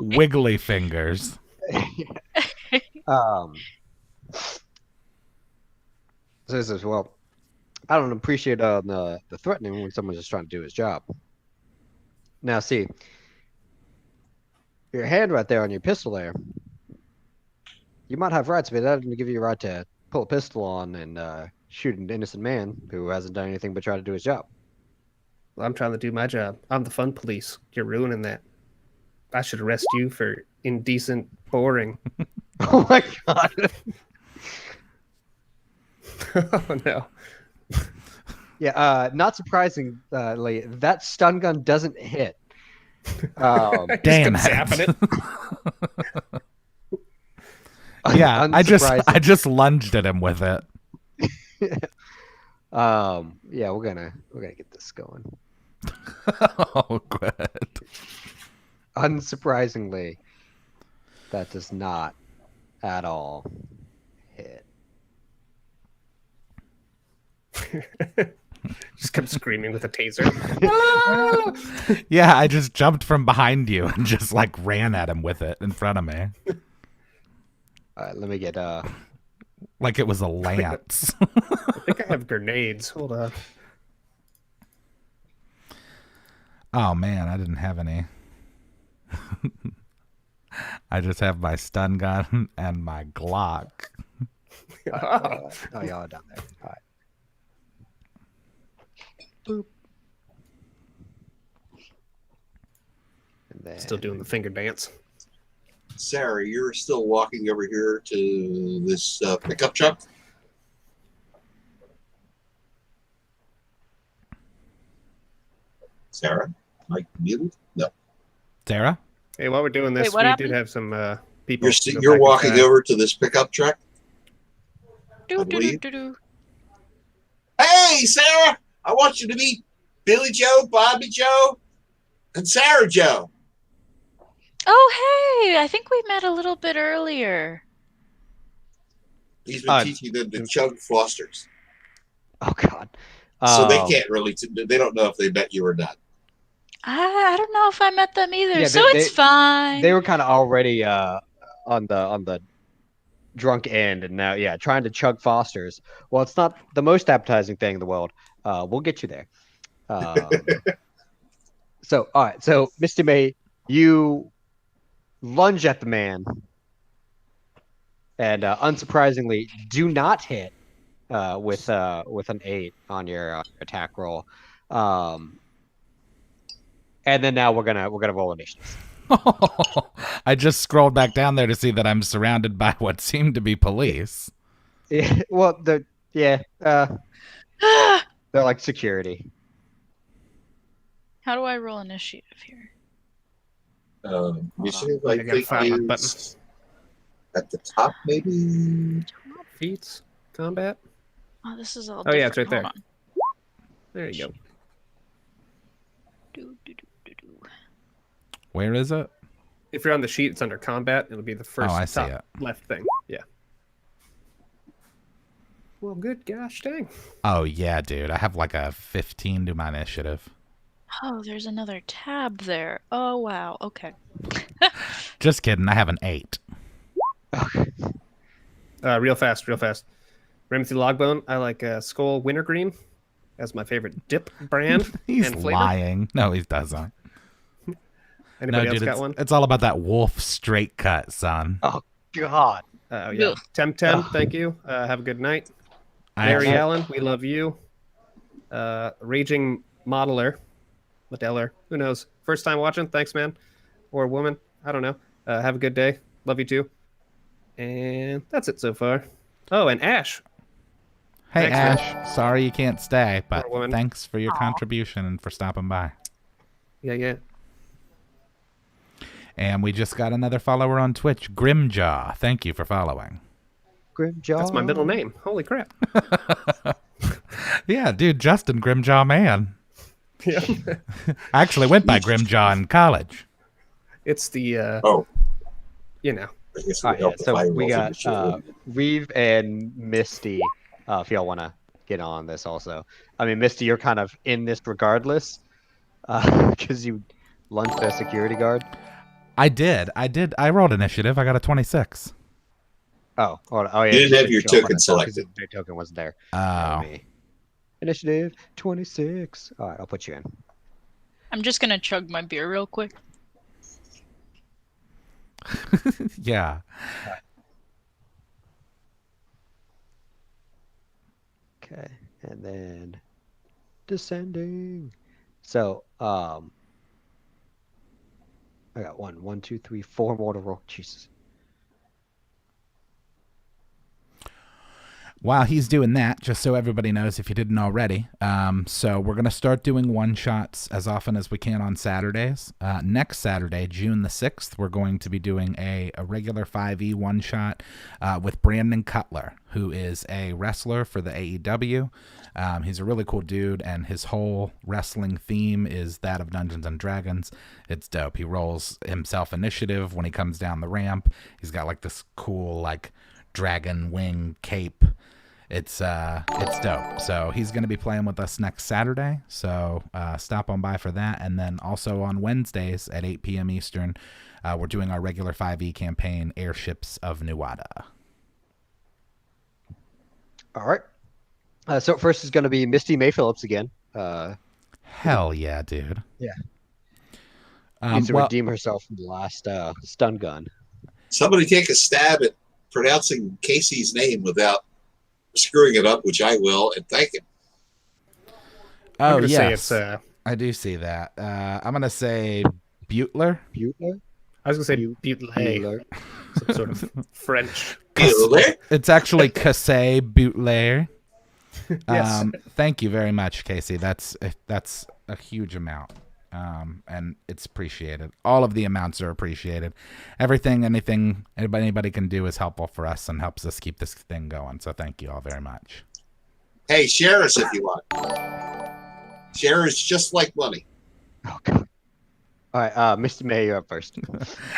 Wiggly fingers. So this is, well, I don't appreciate the threatening when someone's just trying to do his job. Now, see, your hand right there on your pistol there, you might have rights, but that doesn't give you a right to pull a pistol on and shoot an innocent man who hasn't done anything but try to do his job. Well, I'm trying to do my job. I'm the fun police. You're ruining that. I should arrest you for indecent boring. Oh my god. Oh no. Yeah, not surprisingly, that stun gun doesn't hit. Damn it. Yeah, I just lunged at him with it. Yeah, we're gonna get this going. Oh, good. Unsurprisingly, that does not at all hit. Just kept screaming with a taser. Yeah, I just jumped from behind you and just like ran at him with it in front of me. All right, let me get like it was a lance. I think I have grenades. Hold on. Oh man, I didn't have any. I just have my stun gun and my Glock. oh, y'all are down there. All right. Boop. And then... Still doing the finger dance. Sarah, you're still walking over here to this pickup truck? Sarah, Mike muted? No. Sarah? Hey, while we're doing this, Wait, what we happened? did have some people. You're walking over to this pickup truck. Do, I do, do, believe. do, do. Hey, Sarah! I want you to meet Billy Joe, Bobby Joe, and Sarah Joe. Oh, hey! I think we met a little bit earlier. He's been teaching them to chug Fosters. Oh God. So they can't really. They don't know if they met you or not. I don't know if I met them either, Yeah, so it's fine. They were kind of already on the drunk end, and now trying to chug Fosters. Well, it's not the most appetizing thing in the world. We'll get you there. So all right, so Misty May, you lunge at the man, and unsurprisingly, do not hit with an 8 on your attack roll. And then now we're gonna roll initiative. I just scrolled back down there to see that I'm surrounded by what seemed to be police. Yeah, well, they're like security. How do I roll initiative here? Initiative, I gotta find my button. At the top, maybe. Feats, combat. Oh, this is all. Oh, yeah, it's right different. there. Hold There you go. on. Do, do, do, do, do. Where is it? If you're on the sheet, it's under combat. It'll be the first I see top it. left thing. Yeah. Well, good gosh dang. Oh, yeah, dude. I have like a 15 to my initiative. Oh, there's another tab there. Oh, wow. Okay. Just kidding. I have an 8. Real fast. Ramsey Logbone. I like Skull Wintergreen. That's my favorite dip brand. He's and flavor. lying. No, he doesn't. Anybody else got one? It's all about that wolf straight cut, son. Oh God. Oh yeah. Temtem, thank you. Have a good night. Mary Allen, we love you. Raging Modeler. Who knows? First time watching, thanks, man. Or woman, I don't know. Have a good day. Love you too. And that's it so far. Oh, and Ash. Hey, Thanks, Ash. Sorry you can't stay, but Poor woman. thanks for your contribution and for stopping by. Yeah. And we just got another follower on Twitch, Grimjaw. Thank you for following. Grimjaw. That's my middle name. Holy crap. Yeah, dude, Justen Grimjaw Man. Yeah. I actually went by Grimjaw in college. It's the you know. I guess All right, so we got Reeve and Misty. If y'all want to get on this, also. I mean, Misty, you're kind of in this regardless, because you lunged a security guard. I did. I rolled initiative. I got a 26. Oh yeah. You didn't have your token selected. Your token wasn't there. Oh. Initiative 26. All right, I'll put you in. I'm just gonna chug my beer real quick. Yeah. Okay, and then descending. So, I got 1, 2, 3, 4 more to roll. Jesus. While he's doing that, just so everybody knows if you didn't already, so we're going to start doing one-shots as often as we can on Saturdays. Next Saturday, June the 6th, we're going to be doing a regular 5e one-shot with Brandon Cutler, who is a wrestler for the AEW. He's a really cool dude, and his whole wrestling theme is that of Dungeons & Dragons. It's dope. He rolls himself initiative when he comes down the ramp. He's got like this cool like dragon wing cape. It's dope. So he's going to be playing with us next Saturday. So stop on by for that. And then also on Wednesdays at 8 p.m. Eastern, we're doing our regular 5e campaign, Airships of Nuada. All right. So first is going to be Misty May Phillips again. Hell yeah, dude. Yeah. Needs to redeem herself from the last stun gun. Somebody take a stab at pronouncing Casey's name without screwing it up, which I will, and thank him. Oh, yes. I do see that. I'm going to say Butler. Butler? I was going to say Butler. Some sort of French. Butler? It's actually Cassé Butler. Yes. Thank you very much, Casey. That's a huge amount. And it's appreciated. All of the amounts are appreciated. Anything anybody can do is helpful for us and helps us keep this thing going. So thank you all very much. Hey, share us if you want. Share us just like money. Oh, God. All right, Mr. May, you're up first.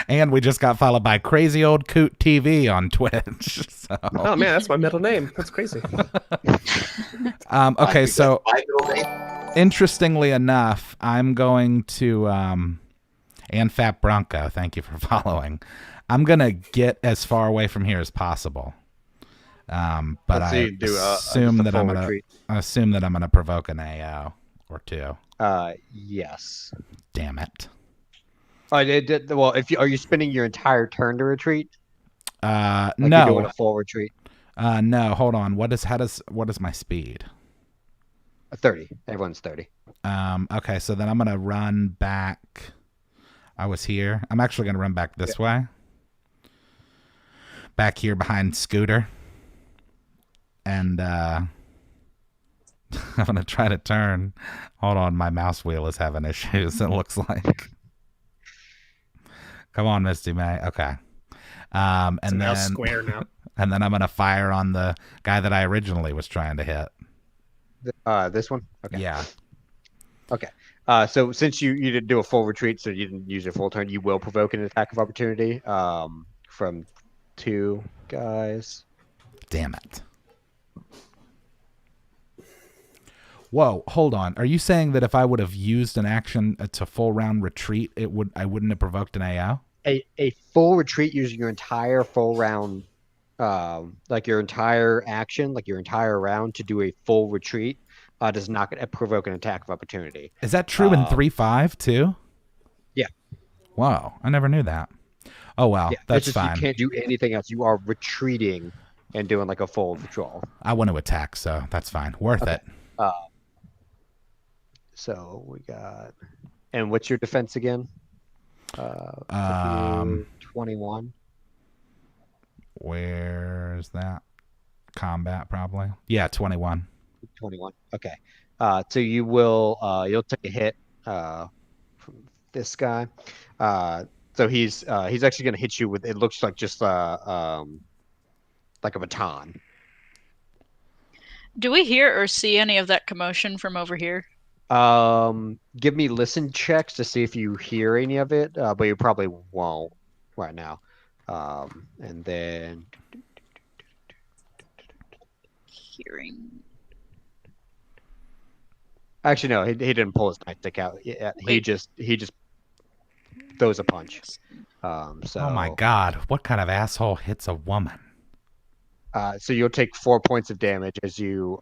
And we just got followed by Crazy Old Coot TV on Twitch. So. Oh man, that's my middle name. That's crazy. Okay, so My middle name. interestingly enough, I'm going to and Fat Bronco, thank you for following. I'm gonna get as far away from here as possible. But I assume that I'm gonna provoke an AO or two. Yes. Damn it. Well, are you spending your entire turn to retreat? No. You're doing a full retreat. No. Hold on. What is my speed? 30. Everyone's 30. Okay. So then I'm gonna run back. I was here. I'm actually gonna run back this way. Back here behind Skooter. And I'm gonna try to turn. Hold on, my mouse wheel is having issues. It looks like. Come on, Misty May. Okay. And it's then square now. And then I'm gonna fire on the guy that I originally was trying to hit. This one. Okay. Yeah. Okay. So since you didn't do a full retreat, so you didn't use your full turn, you will provoke an attack of opportunity. From 2 guys. Damn it. Whoa, hold on. Are you saying that if I would have used an action to full round retreat, I wouldn't have provoked an AO? A full retreat using your entire full round, like your entire action, like your entire round to do a full retreat, does not provoke an attack of opportunity. Is that true in 3.5 too? Yeah. Wow, I never knew that. Oh well, yeah, that's fine. You can't do anything else. You are retreating and doing like a full patrol. I want to attack, so that's fine. Worth it. So we got, and what's your defense again? 21. Where's that? Combat probably. Yeah, 21. 21. Okay. So you'll take a hit from this guy. So he's actually going to hit you with, it looks like just like a baton. Do we hear or see any of that commotion from over here? Give me listen checks to see if you hear any of it, but you probably won't right now. And then hearing. Actually, no, he didn't pull his nightstick out. He just throws a punch. So. Oh my God! What kind of asshole hits a woman? So you'll take 4 points of damage as you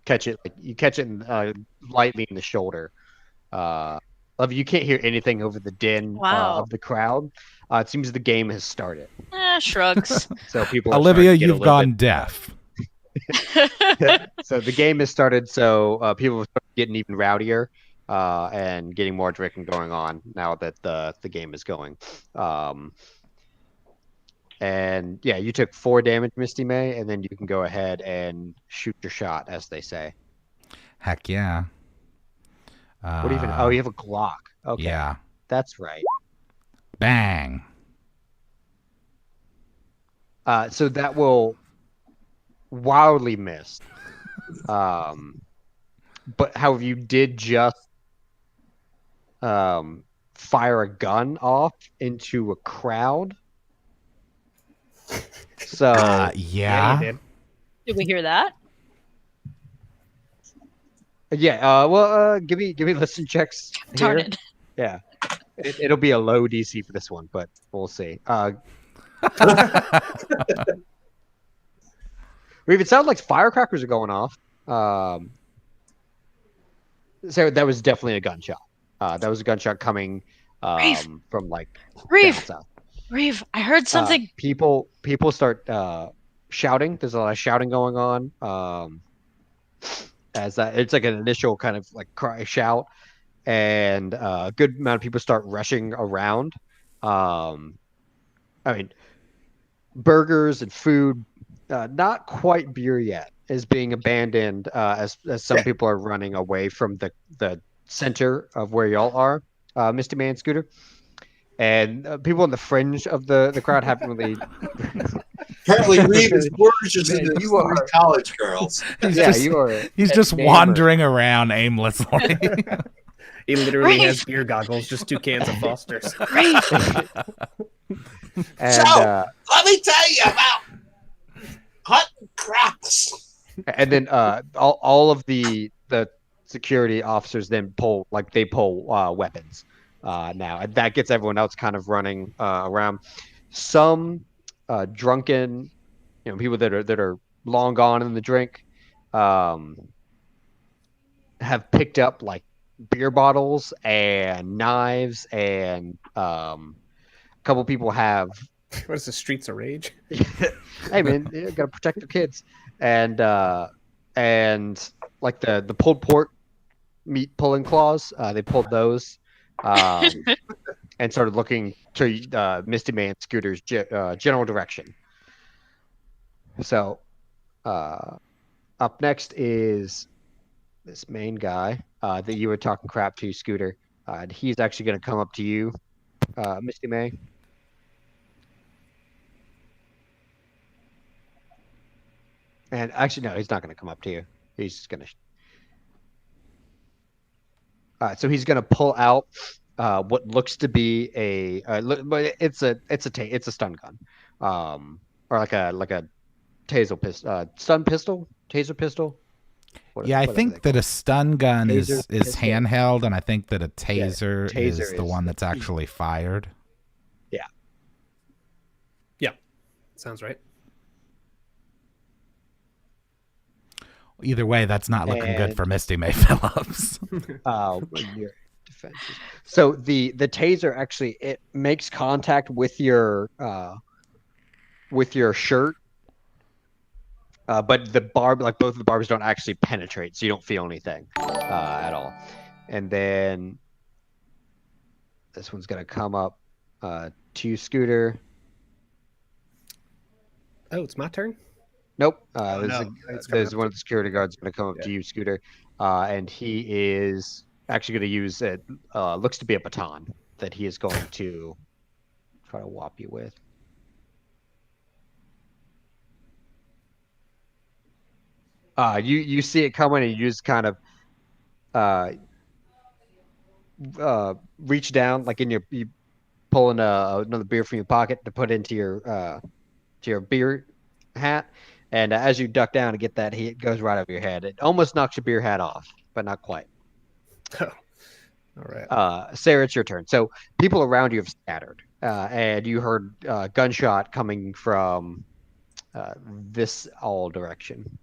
catch it. You catch it lightly in the shoulder. You can't hear anything over the din of the crowd. It seems the game has started. Shrugs. So people. Olivia, you've gone deaf. So the game has started. So people are getting even rowdier and getting more drinking going on now that the game is going. And yeah, you took 4 damage, Misty May, and then you can go ahead and shoot your shot, as they say. Heck yeah. What even? Oh, you have a Glock. Okay. Yeah. That's right. Bang. So that will wildly miss. But however, you did just fire a gun off into a crowd. So yeah. You did. Did we hear that? Yeah. Give me listen checks here. Darn it. Yeah. It'll be a low DC for this one, but we'll see. Reeve, it sounds like firecrackers are going off. So that was definitely a gunshot. That was a gunshot coming from like Reeve. down south. Reeve, I heard something. People start shouting. There's a lot of shouting going on. As it's like an initial kind of like cry shout, and a good amount of people start rushing around. I mean, burgers and food, not quite beer yet, is being abandoned as some people are running away from the center of where y'all are, Misty May and Scooter. And people on the fringe of the crowd haven't really. Apparently, Reeve is worse Man, than the you three are. college girls. Yeah, you are. He's just enamored. wandering around aimlessly. He literally has Reeve! beer goggles, just 2 cans of Foster's. Reeve! And Let me tell you about hunting craps. and then all of the security officers then pull weapons now, and that gets everyone else kind of running around. Some drunken, people that are long gone in the drink, have picked up like beer bottles and knives, and a couple people have. What is the Streets of Rage? Hey man, you gotta protect your kids, and like the pulled pork meat pulling claws, they pulled those, and started looking to Misty May and Scooter's general direction. So, up next is this main guy that you were talking crap to, Scooter. He's actually going to come up to you, Misty May. And actually, no, he's not going to come up to you. He's just going to. So he's going to pull out what looks to be it's a stun gun, or like a taser pistol. Yeah, I think that a stun gun is pistol. handheld, and I think that a taser, taser is the is one that's actually fired. Yeah, sounds right. Either way, that's not looking good for Misty May Phillips. Your defenses. So the taser actually, it makes contact with your shirt, but the barb, like both of the barbs, don't actually penetrate, so you don't feel anything at all. And then this one's gonna come up to Scooter. Oh, it's my turn? Nope. no. There's one of the security guards going to come up to you, Scooter, and he is actually going to use it. Looks to be a baton that he is going to try to whop you with. You see it coming, and you just kind of reach down, like you pulling another beer from your pocket to put into your beer hat. And as you duck down to get that, it goes right over your head. It almost knocks your beer hat off, but not quite. Oh, all right. Sarah, it's your turn. So people around you have scattered, and you heard gunshot coming from this all direction.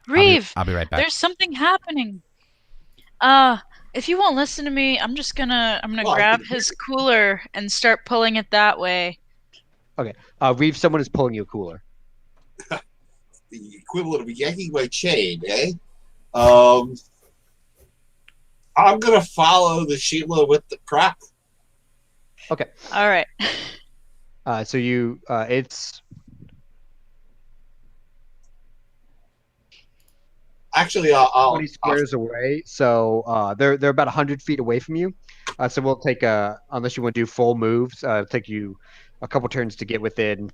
Reeve, I'll be right back. there's something happening. If you won't listen to me, I'm gonna Well, grab his cooler and start pulling it that way. Okay. Reeve, someone is pulling you a cooler. The equivalent of yanking my chain, eh? I'm gonna follow the Sheila with the crap. Okay. All right. So you, it's Actually, I'll 20 squares away. So they're about 100 feet away from you. So we'll take unless you want to do full moves, it'll take you a couple turns to get within,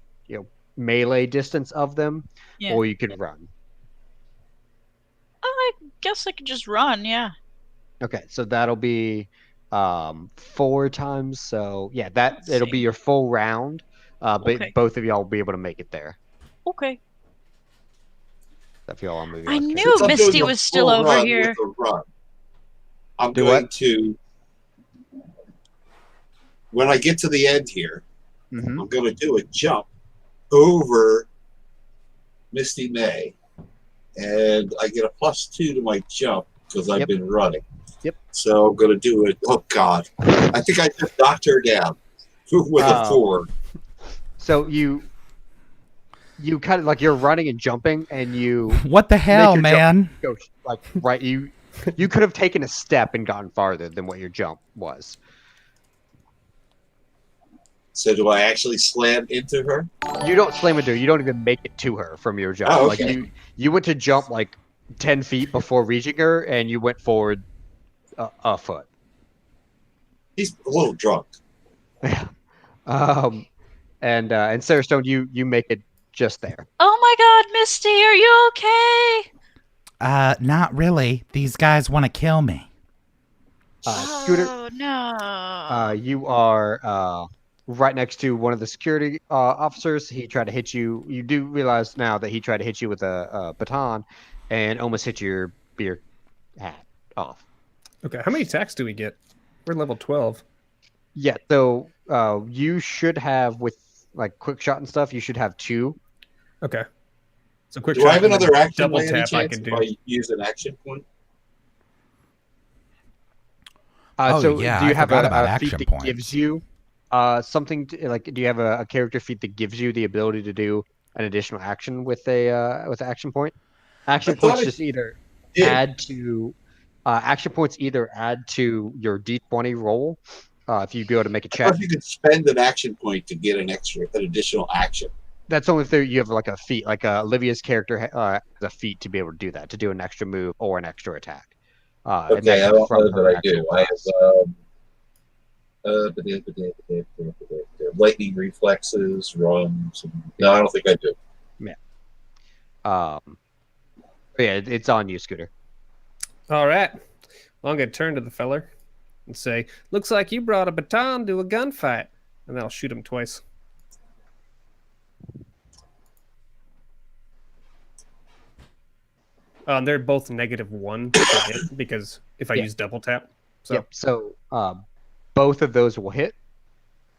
melee distance of them, Yeah. or you can run. I guess I could just run. Yeah. Okay, so that'll be 4 times. So yeah, Let's it'll see. be your full round. But Okay. both of y'all will be able to make it there. Okay. If y'all want to move. I y'all's knew turn. Since I'm Misty doing a was still full over run here. with a run, I'm Do going what? to, when I get to the end here, Mhm. I'm going to do a jump over Misty May, and I get a +2 to my jump because I've Yep. been running. Yep. So I'm going to do it. Oh God, I think I just knocked her down with a 4. So you kind of like you're running and jumping, and you What the hell, your jump man? go like right. You could have taken a step and gotten farther than what your jump was. So do I actually slam into her? You don't slam into her. You don't even make it to her from your jump. Oh, okay. Like you went to jump like 10 feet before reaching her, and you went forward afoot. He's a little drunk. Yeah. And Sarah Stone, you make it just there. Oh my God, Misty, are you okay? Not really. These guys want to kill me. Scooter, Oh no. you are right next to one of the security officers. He tried to hit you. You do realize now that he tried to hit you with a baton and almost hit your beer hat off. Okay, how many attacks do we get? We're level 12. Yeah, so you should have with like quick shot and stuff. You should have 2. Okay. So quick Do shot I have and then another action double by any tap I chance can if do. I use an action point? So yeah, do you I have forgot about a feat action that points. gives you something like do you have a character feat that gives you the ability to do an additional action with an action point? I Action thought points it just either did. add to action points either add to your D20 roll if you go to make a I check. thought you could spend an action point to get an additional action. That's only if you have like a feat, like Olivia's character has a feat to be able to do that, to do an extra move or an extra attack. And that Okay, I comes don't from know that her I actual do. I class. have lightning reflexes, runs. No, I don't think I do. Yeah. Yeah, it's on you, Scooter. All right. Well, I'm going to turn to the feller and say, looks like you brought a baton to a gunfight. And then I'll shoot him twice. They're both -1 to hit because if I Yeah. use double tap. So, Yep. So both of those will hit,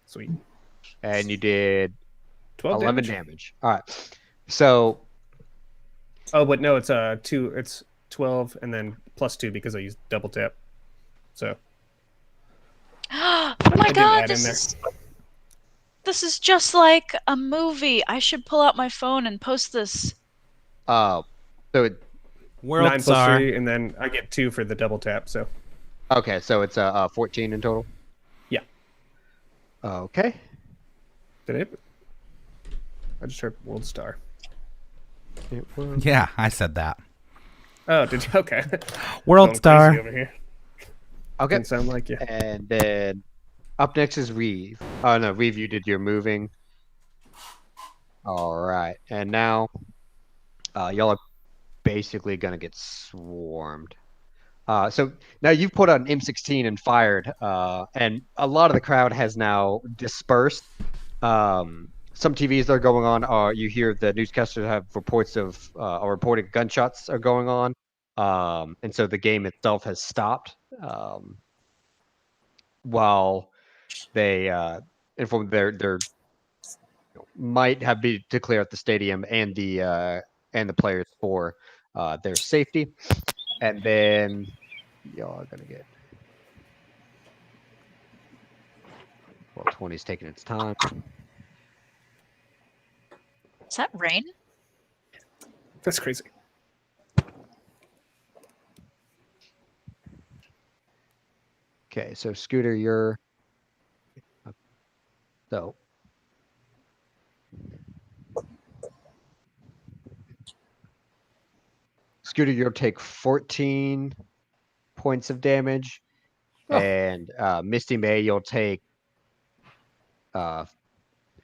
sweet. and you did 12 11 damage. damage. All right. So Oh, but no, it's 2. It's 12 and then +2 because I used double tap. So Oh I my didn't God, add in there. this is just like a movie. I should pull out my phone and post this. uh, so it, World 9 + Star. 3, and then I get 2 for the double tap. So okay. So it's 14 in total. yeah, Okay. did it? I just heard World Star. It was... Yeah, I said that. Oh, did you? Okay. World Going Star. crazy over here. Okay. Didn't sound like you. And then up next is Reeve. Oh no, Reeve, you did your moving. All right. And now y'all are basically gonna get swarmed. So now you've put on M16 and fired, and a lot of the crowd has now dispersed. Some TVs are going on. You hear the newscasters have reports of or reporting gunshots are going on, and so the game itself has stopped. While they inform their might have been to clear out the stadium and the players for their safety, and then y'all are gonna get. Well, 20 is taking its time. Is that rain? That's crazy. Okay, so Scooter, you're so Scooter, you'll take 14 points of damage, Oh. and Misty May, you'll take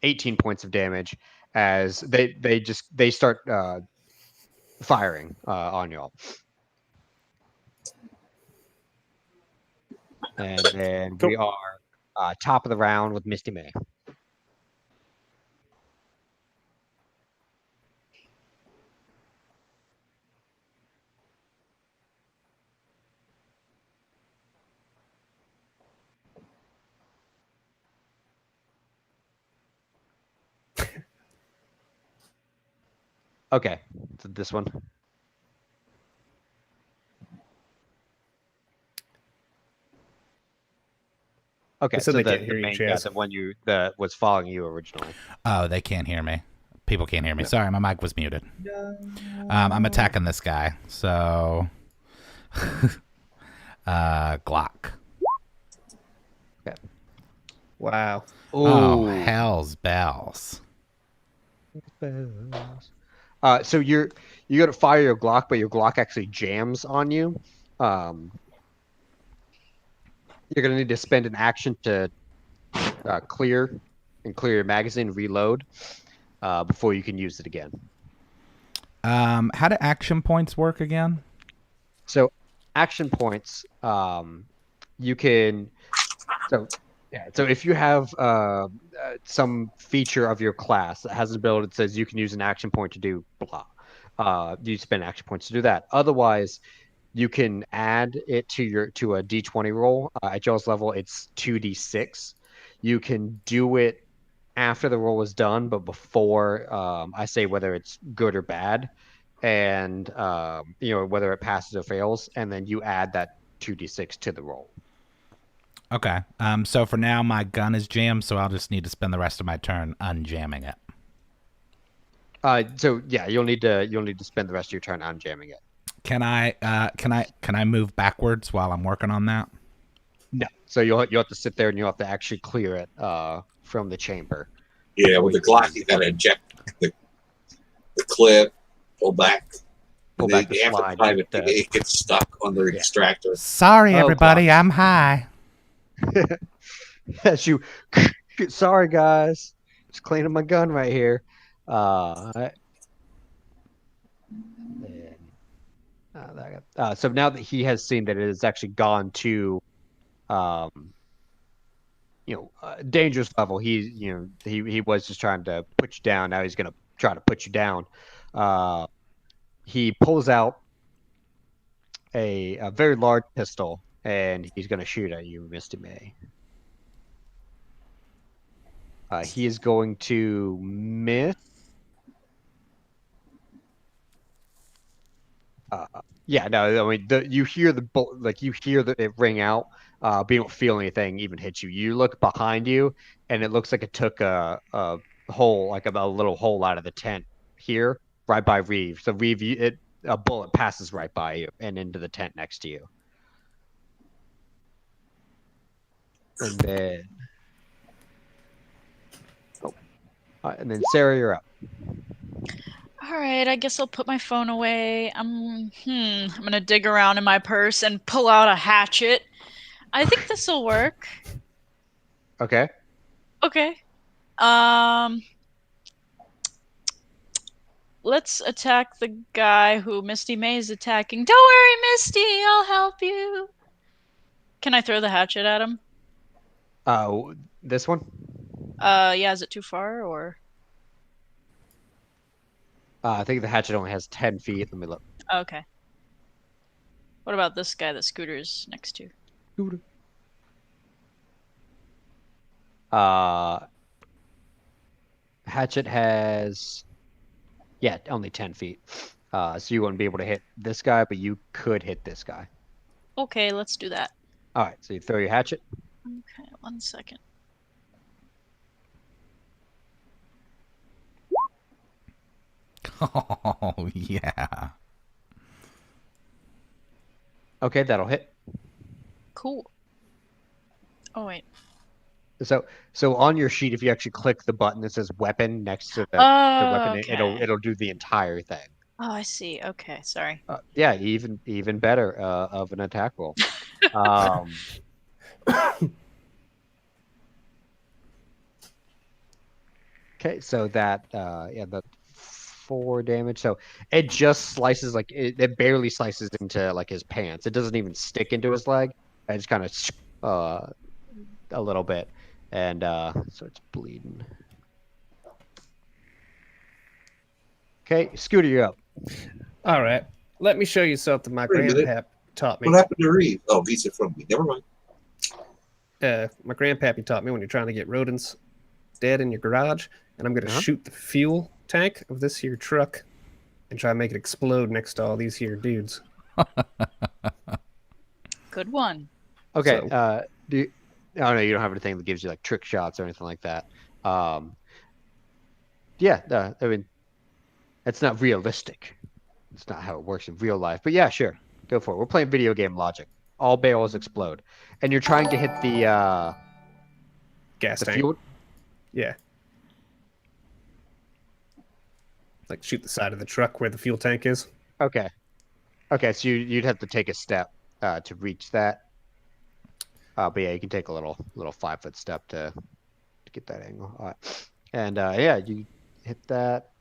18 points of damage as they start firing on y'all. And then we are top of the round with Misty May. Okay, so this one. Okay, They said so they the can't hear you, main Chaz. the one that was following you originally. Oh, they can't hear me. People can't hear me. Sorry, my mic was muted. I'm attacking this guy. So, Glock. Okay. Wow. Oh, hell's bells. So you go to fire your Glock, but your Glock actually jams on you. You're gonna need to spend an action to clear your magazine, reload, before you can use it again. How do action points work again? So action points, you can so yeah. So if you have some feature of your class that has an ability that says you can use an action point to do blah, you spend action points to do that. Otherwise, you can add it to a d20 roll. At y'all's level, it's 2d6. You can do it after the roll is done, but before I say whether it's good or bad, and whether it passes or fails, and then you add that 2d6 to the roll. Okay. So for now, my gun is jammed, so I'll just need to spend the rest of my turn unjamming it. So yeah, you'll need to spend the rest of your turn unjamming it. Can I move backwards while I'm working on that? No. So you'll have to sit there and you'll have to actually clear it from the chamber. Yeah, with the Glock, you gotta eject the clip, pull back. Pull back the slide. It gets stuck on the extractor. Sorry, everybody, I'm high. Yes, you. Sorry, guys. Just cleaning my gun right here. So now that he has seen that it has actually gone to, dangerous level, he was just trying to put you down. Now he's gonna try to put you down. He pulls out a very large pistol and he's gonna shoot at you, Misty May. He is going to miss. Yeah, no, I mean, you hear the it ring out, but you don't feel anything even hit you. You look behind you, and it looks like it took a hole, like a little hole out of the tent here, right by Reeve. So Reeve, a bullet passes right by you and into the tent next to you. And then Sarah, you're up. All right, I guess I'll put my phone away. I'm gonna dig around in my purse and pull out a hatchet. I think this will work. Okay. Okay. Let's attack the guy who Misty May is attacking. Don't worry, Misty, I'll help you. Can I throw the hatchet at him? This one? Yeah, is it too far or? I think the hatchet only has 10 feet. Let me look. Okay. What about this guy that Scooter's next to? Scooter. Hatchet has, only 10 feet. So you wouldn't be able to hit this guy, but you could hit this guy. Okay, let's do that. All right, so you throw your hatchet. Okay, 1 second. Oh, yeah. Okay, that'll hit. Cool. Oh, wait. So on your sheet, if you actually click the button that says weapon next to the weapon, okay. it'll do the entire thing. Oh, I see. Okay, sorry. Yeah, even better of an attack roll. Okay, so that the 4 damage. So it just slices, like it barely slices into like his pants. It doesn't even stick into his leg. It just kind of a little bit, and so it's bleeding. Okay, Scooter, you're up. All right. Let me show you something my grandpap taught me. What happened to Reeve? Oh, he's in front of me. Never mind. My grandpappy taught me when you're trying to get rodents dead in your garage, and I'm going to shoot the fuel tank of this here truck and try to make it explode next to all these here dudes. Good one. Okay. So, you don't have anything that gives you like trick shots or anything like that. I mean, it's not realistic. It's not how it works in real life. But yeah, sure. Go for it. We're playing video game logic. All barrels explode. And you're trying to hit the gas tank. Fuel? Yeah. Like shoot the side of the truck where the fuel tank is. Okay. So you'd have to take a step to reach that. But yeah, you can take a little 5-foot step to get that angle. All right. And yeah, you hit that.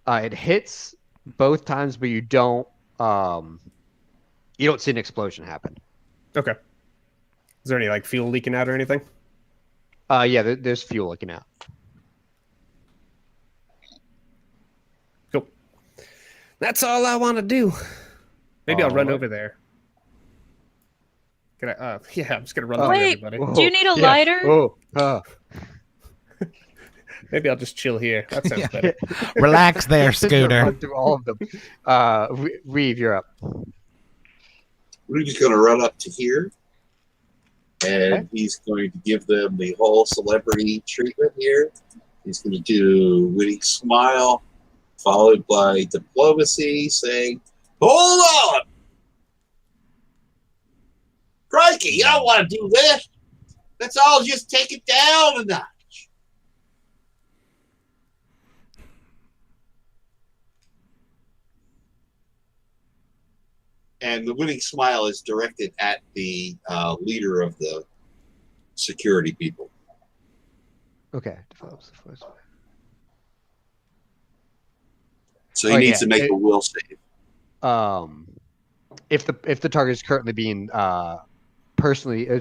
It hits both times, but you don't see an explosion happen. Okay. Is there any like fuel leaking out or anything? Yeah, there's fuel leaking out. Cool. That's all I want to do. Maybe I'll run over there. Can I? Yeah, I'm just gonna run over Wait, everybody. do you need a lighter? Maybe I'll just chill here. That sounds better. Relax there, Scooter. Run through all of them. Reeve, you're up. Reeve's going to run up to here, and he's going to give them the whole celebrity treatment here. He's going to do winning smile, followed by diplomacy, saying, "Hold on! Crikey, you don't want to do this. Let's all just take it down a notch." And the winning smile is directed at the leader of the security people. Okay. So he needs to make a will save. If the target is currently being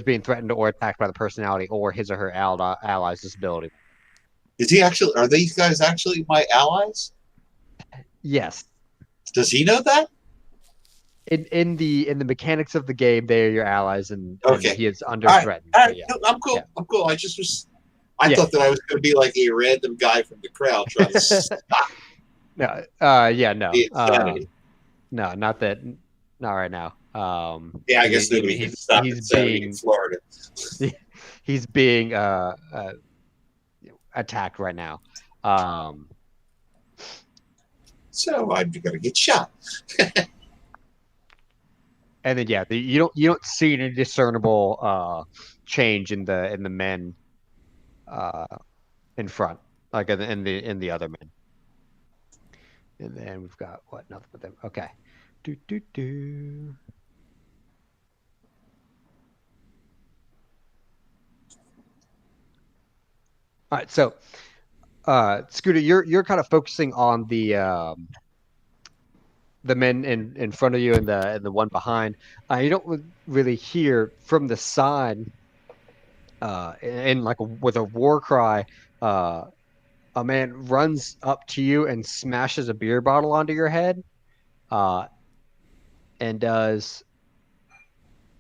being threatened or attacked by the personality or his or her allies' disability. Is he actually? Are these guys actually my allies? Yes. Does he know that? In the mechanics of the game, they are your allies, and he is under threat. All right. No, I'm cool. Yeah. I'm cool. I just was. I thought that I was going to be like a random guy from the crowd trying to stop. No. No, not that. Not right now. Yeah, I guess nobody can stop he's being in Florida. He's being attacked right now. So I'm going to get shot. And then you don't see any discernible change in the men in front, like in the other men. And then we've got nothing but them. Okay. All right, so Scooter, you're kind of focusing on the men in front of you and the one behind. You don't really hear from the side, and like with a war cry, a man runs up to you and smashes a beer bottle onto your head, and does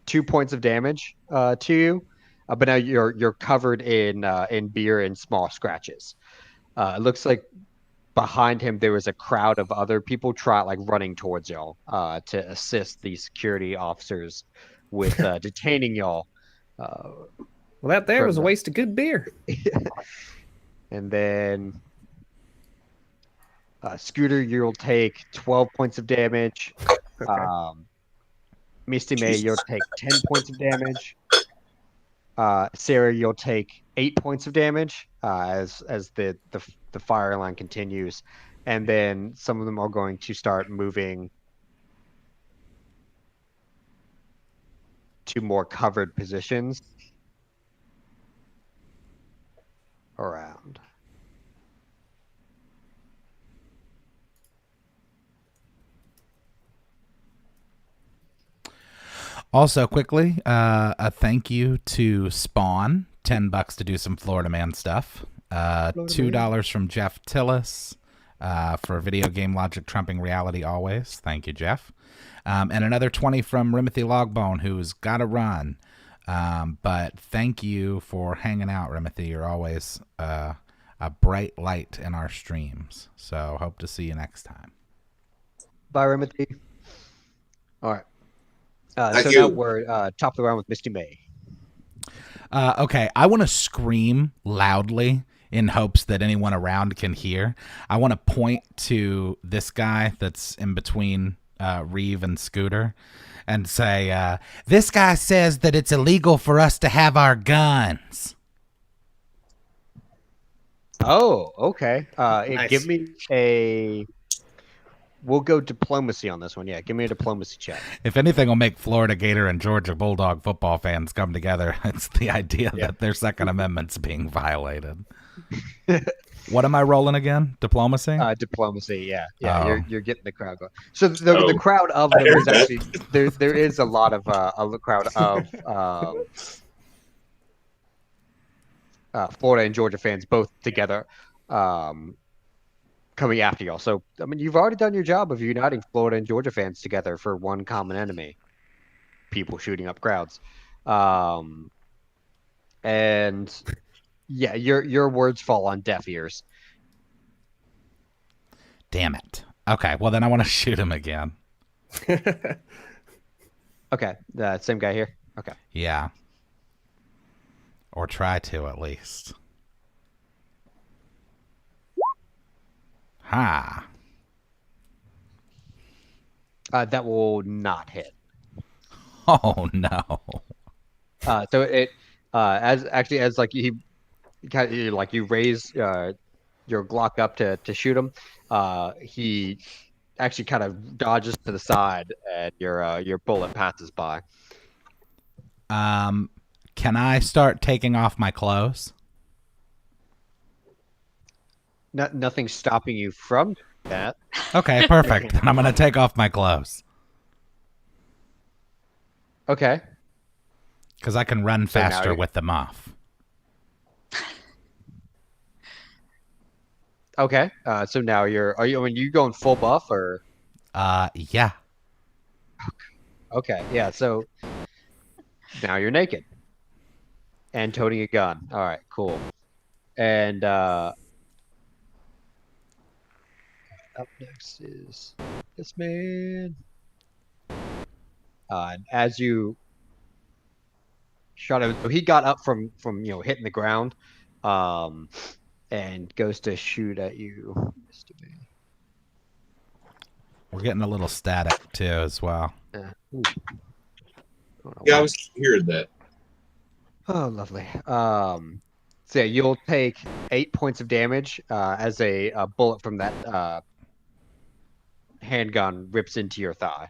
2 points of damage to you. But now you're covered in beer and small scratches. It looks like behind him there was a crowd of other people running towards y'all to assist the security officers with detaining y'all. Well, that there was a waste of good beer. And then Scooter, you'll take 12 points of damage. Okay. Misty May, you'll take 10 points of damage. Sarah, you'll take 8 points of damage as the fire line continues, and then some of them are going to start moving to more covered positions around. Also, quickly, a thank you to Spawn, $10 to do some Florida Man stuff. $2 from Jeff Tillis for video game logic trumping reality always. Thank you, Jeff. And another 20 from Rimothy Logbone, who's got to run. But thank you for hanging out, Rimothy. You're always a bright light in our streams. So hope to see you next time. Bye, Rimothy. All right. So now we're top of the round with Misty May. Okay, I want to scream loudly in hopes that anyone around can hear. I want to point to this guy that's in between Reeve and Scooter and say, this guy says that it's illegal for us to have our guns. Oh, okay. Nice. Give me a we'll go diplomacy on this one. Yeah, give me a diplomacy check. If anything will make Florida Gator and Georgia Bulldog football fans come together, it's the idea that their Second Amendment's being violated. What am I rolling again? Diplomacy? Diplomacy, yeah. Oh. You're getting the crowd going. So the crowd of them is actually there is a lot of a crowd of Florida and Georgia fans both together, coming after y'all. So I mean, you've already done your job of uniting Florida and Georgia fans together for one common enemy: people shooting up crowds. And yeah, your words fall on deaf ears. Damn it. Okay, well then I want to shoot him again. Okay, same guy here. Okay. Yeah. Or try to, at least. Ha. That will not hit. Oh no. So it as like you kind of like you raise your Glock up to shoot him. He actually kind of dodges to the side, and your bullet passes by. Can I start taking off my clothes? Nothing's stopping you from that. Okay, perfect. Then I'm gonna take off my clothes. Okay. Because I can run So now faster you're- with them off. Okay. So now are you going full buff or? Yeah. Okay. Yeah. So now you're naked and toting a gun. All right. Cool. And up next is this man. And as you shot him, so he got up from hitting the ground, and goes to shoot at you. We're getting a little static too as well. Ooh. Yeah, I was hearing that. Oh, lovely. So yeah, you'll take 8 points of damage as a bullet from that handgun rips into your thigh.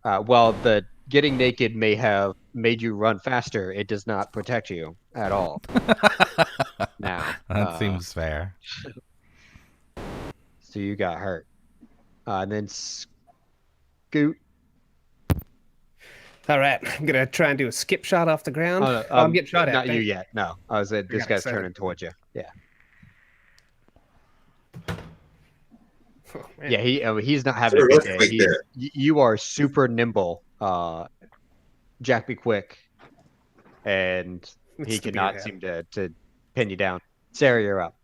While the getting naked may have made you run faster, it does not protect you at all. Now, That seems fair. so you got hurt. And then Scoot. All right, I'm gonna try and do a skip shot off the ground. Oh, no, I'm getting shot at. Not you thank- yet. No, I was this got guy's excited. turning towards you. Yeah, Oh, man. yeah. He's not having Sure, a good let's day. make that. You are super nimble. Jack be quick, and What's he the beer cannot have? seem to pin you down. Sarah, you're up.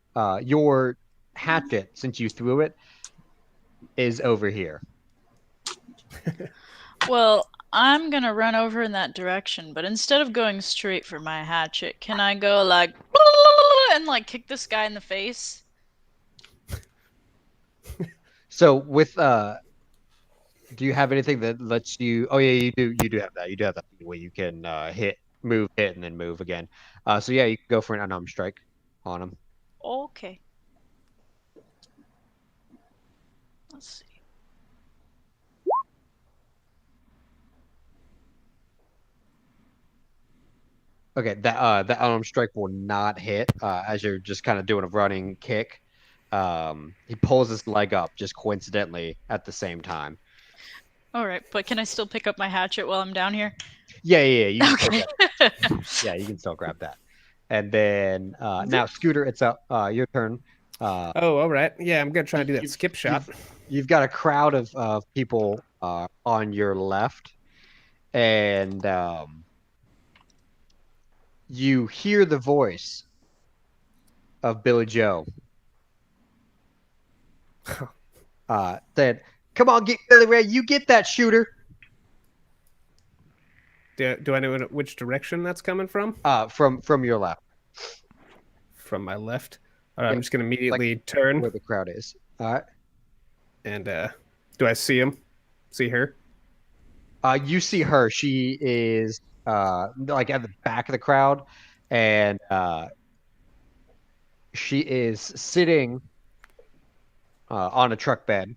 Your hatchet, since you threw it, is over here. Well, I'm gonna run over in that direction, but instead of going straight for my hatchet, can I go like and like kick this guy in the face? So with do you have anything that lets you? Oh yeah, you do. You do have that. You do have that where you can hit, and then move again. So yeah, you can go for an unarmed strike on him. Okay. Let's see. Okay, that unarmed strike will not hit as you're just kind of doing a running kick. He pulls his leg up just coincidentally at the same time. All right, but can I still pick up my hatchet while I'm down here? Yeah. You can Okay. yeah, you can still grab that. And then now, Scooter, it's up. Your turn. Oh, all right. Yeah, I'm gonna try and do that skip shot. You've got a crowd of people on your left, and you hear the voice of Billy Joe. Said, "Come on, get Billy Ray. You get that shooter." Do I know which direction that's coming from? From your left, From my left. All right, Yeah, I'm just gonna immediately turn where the crowd is. All right. and do I see him? See her? You see her. She is like at the back of the crowd, and she is sitting on a truck bed,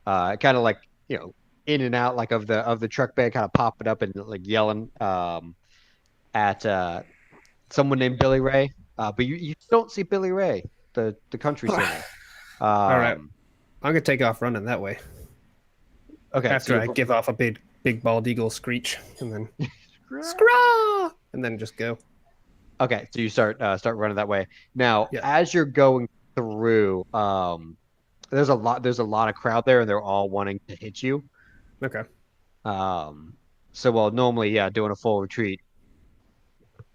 kind of like in and out like of the truck bed, kind of popping up and like yelling at someone named Billy Ray. But you don't see Billy Ray, the country singer. All right, Um, I'm gonna take off running that way okay, so after you're I give off a big bald eagle screech, and then okay. scraw, and then just go. So you start running that way. Now, Yeah. as you're going through, there's a lot of crowd there, and they're all wanting to hit you. Okay. Um, so well, normally, yeah, doing a full retreat,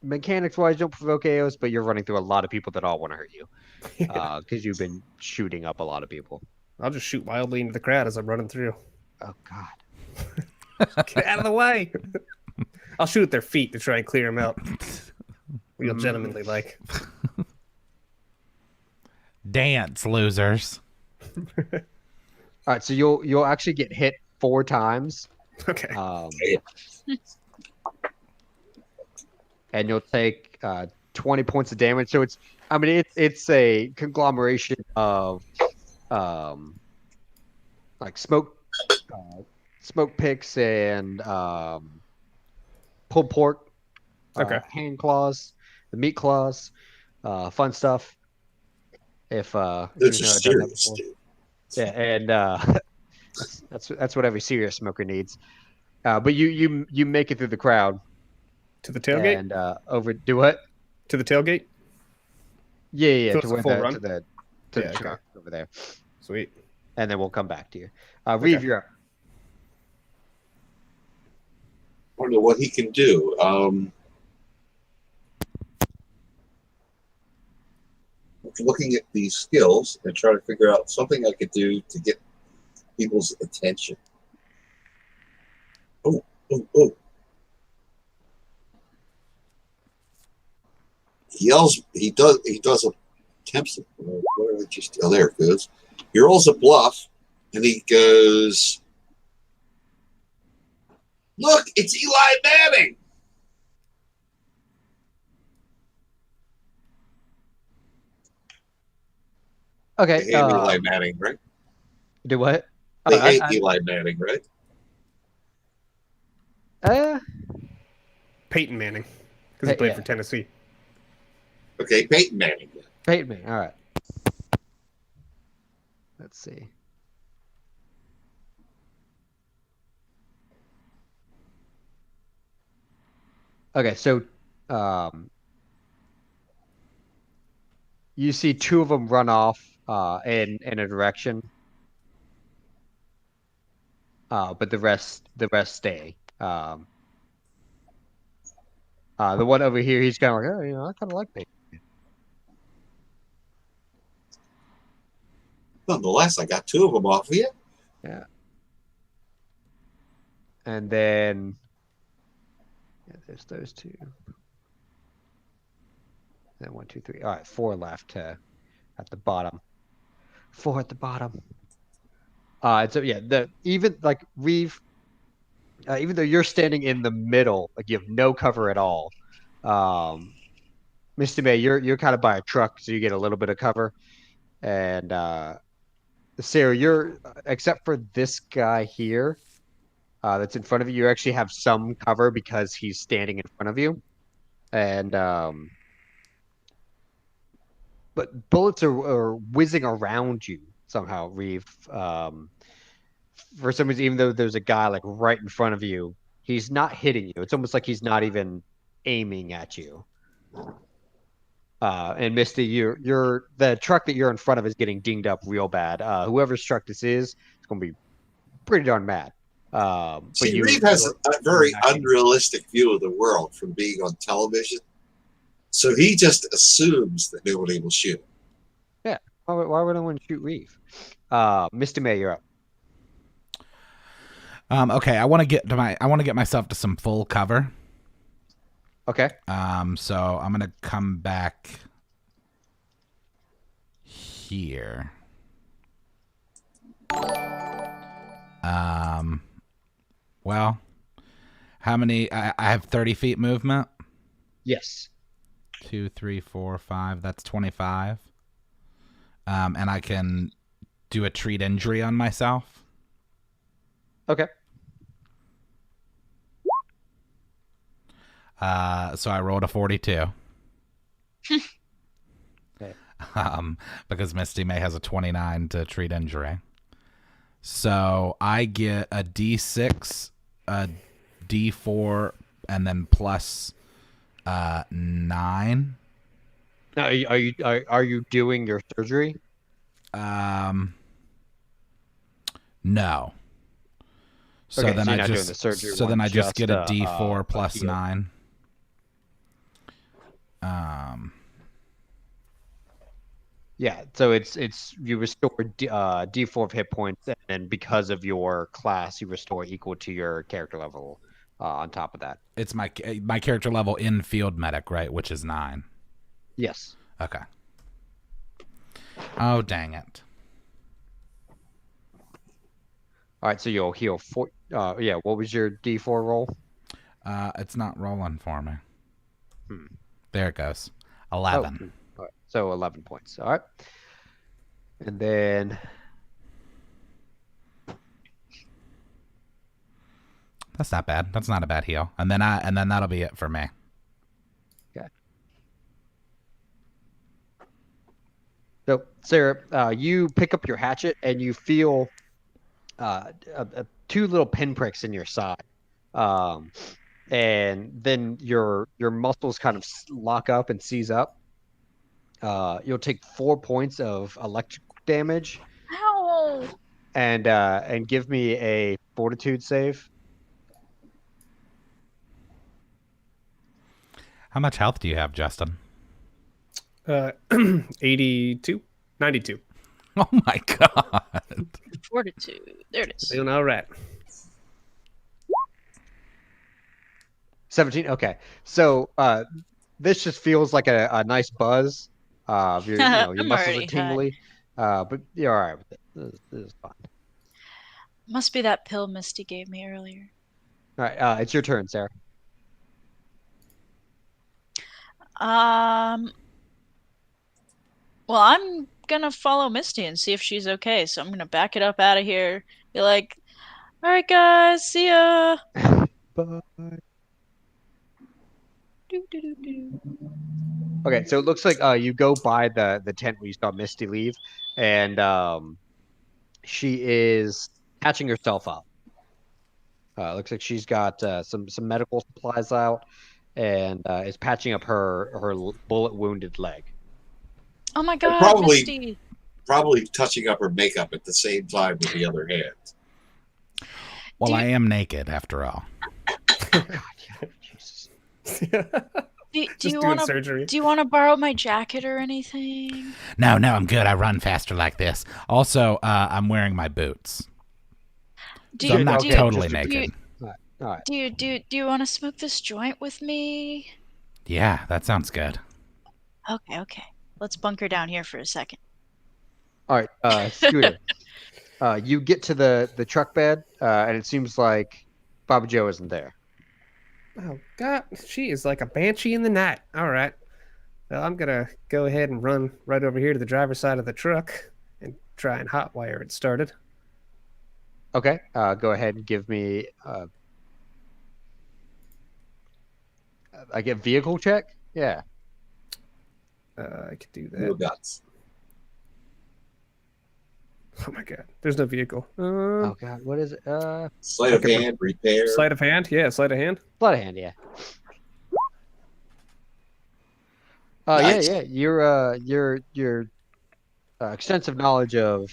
mechanics wise, don't provoke AOs, but you're running through a lot of people that all want to hurt you, Yeah. because you've been shooting up a lot of people. I'll just shoot wildly into the crowd as I'm running through. Oh God. Get out of the way. I'll shoot at their feet to try and clear them out. Real gentlemanly like. Dance, losers. All right, so you'll actually get hit 4 times. Okay. And you'll take 20 points of damage. So it's a conglomeration of like smoke picks and pulled pork, Okay. hand claws, the meat claws, fun stuff. If It's you've a never done that serious before. dude. Yeah, and that's what every serious smoker needs. But you make it through the crowd To the tailgate? and do what? To the tailgate? Yeah, So to it's a where full the run? to the Yeah, okay. truck over there, Sweet. and then we'll come back to you. Reeve, Okay. you're up. I don't know what he can do. Looking at these skills and trying to figure out something I could do to get people's attention. Oh. He yells. He does attempts. Where did you? Oh, there it goes. He rolls a bluff, and he goes, "Look, it's Eli Manning." Okay. They hate Eli Manning, right? Do what? They hate Eli Manning, right? Peyton Manning. Because he played yeah. for Tennessee. Okay, Peyton Manning. Peyton me. All right. Let's see. Okay, so you see 2 of them run off in a direction, but the rest stay. The one over here, he's kind of like, oh, I kind of like Peyton. Nonetheless, I got 2 of them off of you. Yeah. And then there's those 2. Then 1, 2, 3. All right, 4 left at the bottom. 4 at the bottom. So yeah, even like Reeve, even though you're standing in the middle, like you have no cover at all. Mr. May, you're kind of by a truck, so you get a little bit of cover. And Sarah, you're except for this guy here, that's in front of you, you actually have some cover because he's standing in front of you. And but bullets are whizzing around you somehow, Reeve. For some reason, even though there's a guy like right in front of you, he's not hitting you. It's almost like he's not even aiming at you. And Misty, you're the truck that you're in front of is getting dinged up real bad. Whoever's truck this is going to be pretty darn mad. See, Reeve has a very unrealistic view of the world from being on television. So he just assumes that nobody will shoot him. Yeah. Why would anyone shoot Reeve? Mr. May, you're up. Okay, I want to get myself to some full cover. Okay. So I'm gonna come back here. Well, how many? I have 30 feet movement. Yes. 2, 3, 4, 5. That's 25. And I can do a treat injury on myself. Okay. So I rolled a 42. Okay. Because Misty May has a 29 to treat injury. So I get a D6, a D4, and then plus 9. Now, are you doing your surgery? No. So Okay, then so you're I not doing the just surgery so then one, I just get a D4 a plus heal. 9. Yeah, so it's you restore D4 of hit points, and then because of your class, you restore equal to your character level. On top of that, It's my character level in field medic, right? Which is 9. yes. Okay. Oh dang it! All right, so you'll heal 4. Yeah. What was your D4 roll? It's not rolling for me. Hmm. There it goes. Oh, 11. all right. So 11 points. All right, and then That's not bad. That's not a bad heal. And then that'll be it for me. okay. So Sarah, you pick up your hatchet and you feel 2 little pinpricks in your side, um, and then your muscles kind of lock up and seize up. You'll take 4 points of electric damage, Ow! and give me a fortitude save. How much health do you have, Justen? 82, 92. Oh my god. Fortitude. There it is. Doing all right. 17. Okay, so this just feels like a nice buzz. Your your I'm muscles are already high. tingly, but you're all right with it. This is fine. Must be that pill Misty gave me earlier. All right, it's your turn, Sarah. Well, I'm gonna follow Misty and see if she's okay. So I'm gonna back it up out of here. Be like, all right, guys, see ya. Bye. Do, do, do, do. Okay, so it looks like you go by the tent where you saw Misty leave, and she is patching herself up. Looks like she's got some medical supplies out, and is patching up her bullet wounded leg. Oh my And God, Misty. probably touching up her makeup at the same time with the other hand. Well, Do you- I am naked after all. God, yeah, Jesus. Do Just you doing want to surgery. Do you want to borrow my jacket or anything? No, I'm good. I run faster like this. Also, I'm wearing my boots. Do So I'm not okay, totally just- naked. All right. Do you want to smoke this joint with me? Yeah, that sounds good. Okay. Let's bunker down here for a second. All right, Scooter. You get to the truck bed, and it seems like Baba Joe isn't there. Oh God, she is like a banshee in the night. All right. Well, I'm gonna go ahead and run right over here to the driver's side of the truck and try and hotwire it started. Okay, go ahead and give me I get vehicle check. Yeah. I could do No that. guts. Oh my God, there's no vehicle. Oh God, what is it? Sleight of Okay, hand, repair. Sleight of hand. Yeah, sleight of hand. Sleight of hand, yeah. Nice. Yeah. Your extensive knowledge of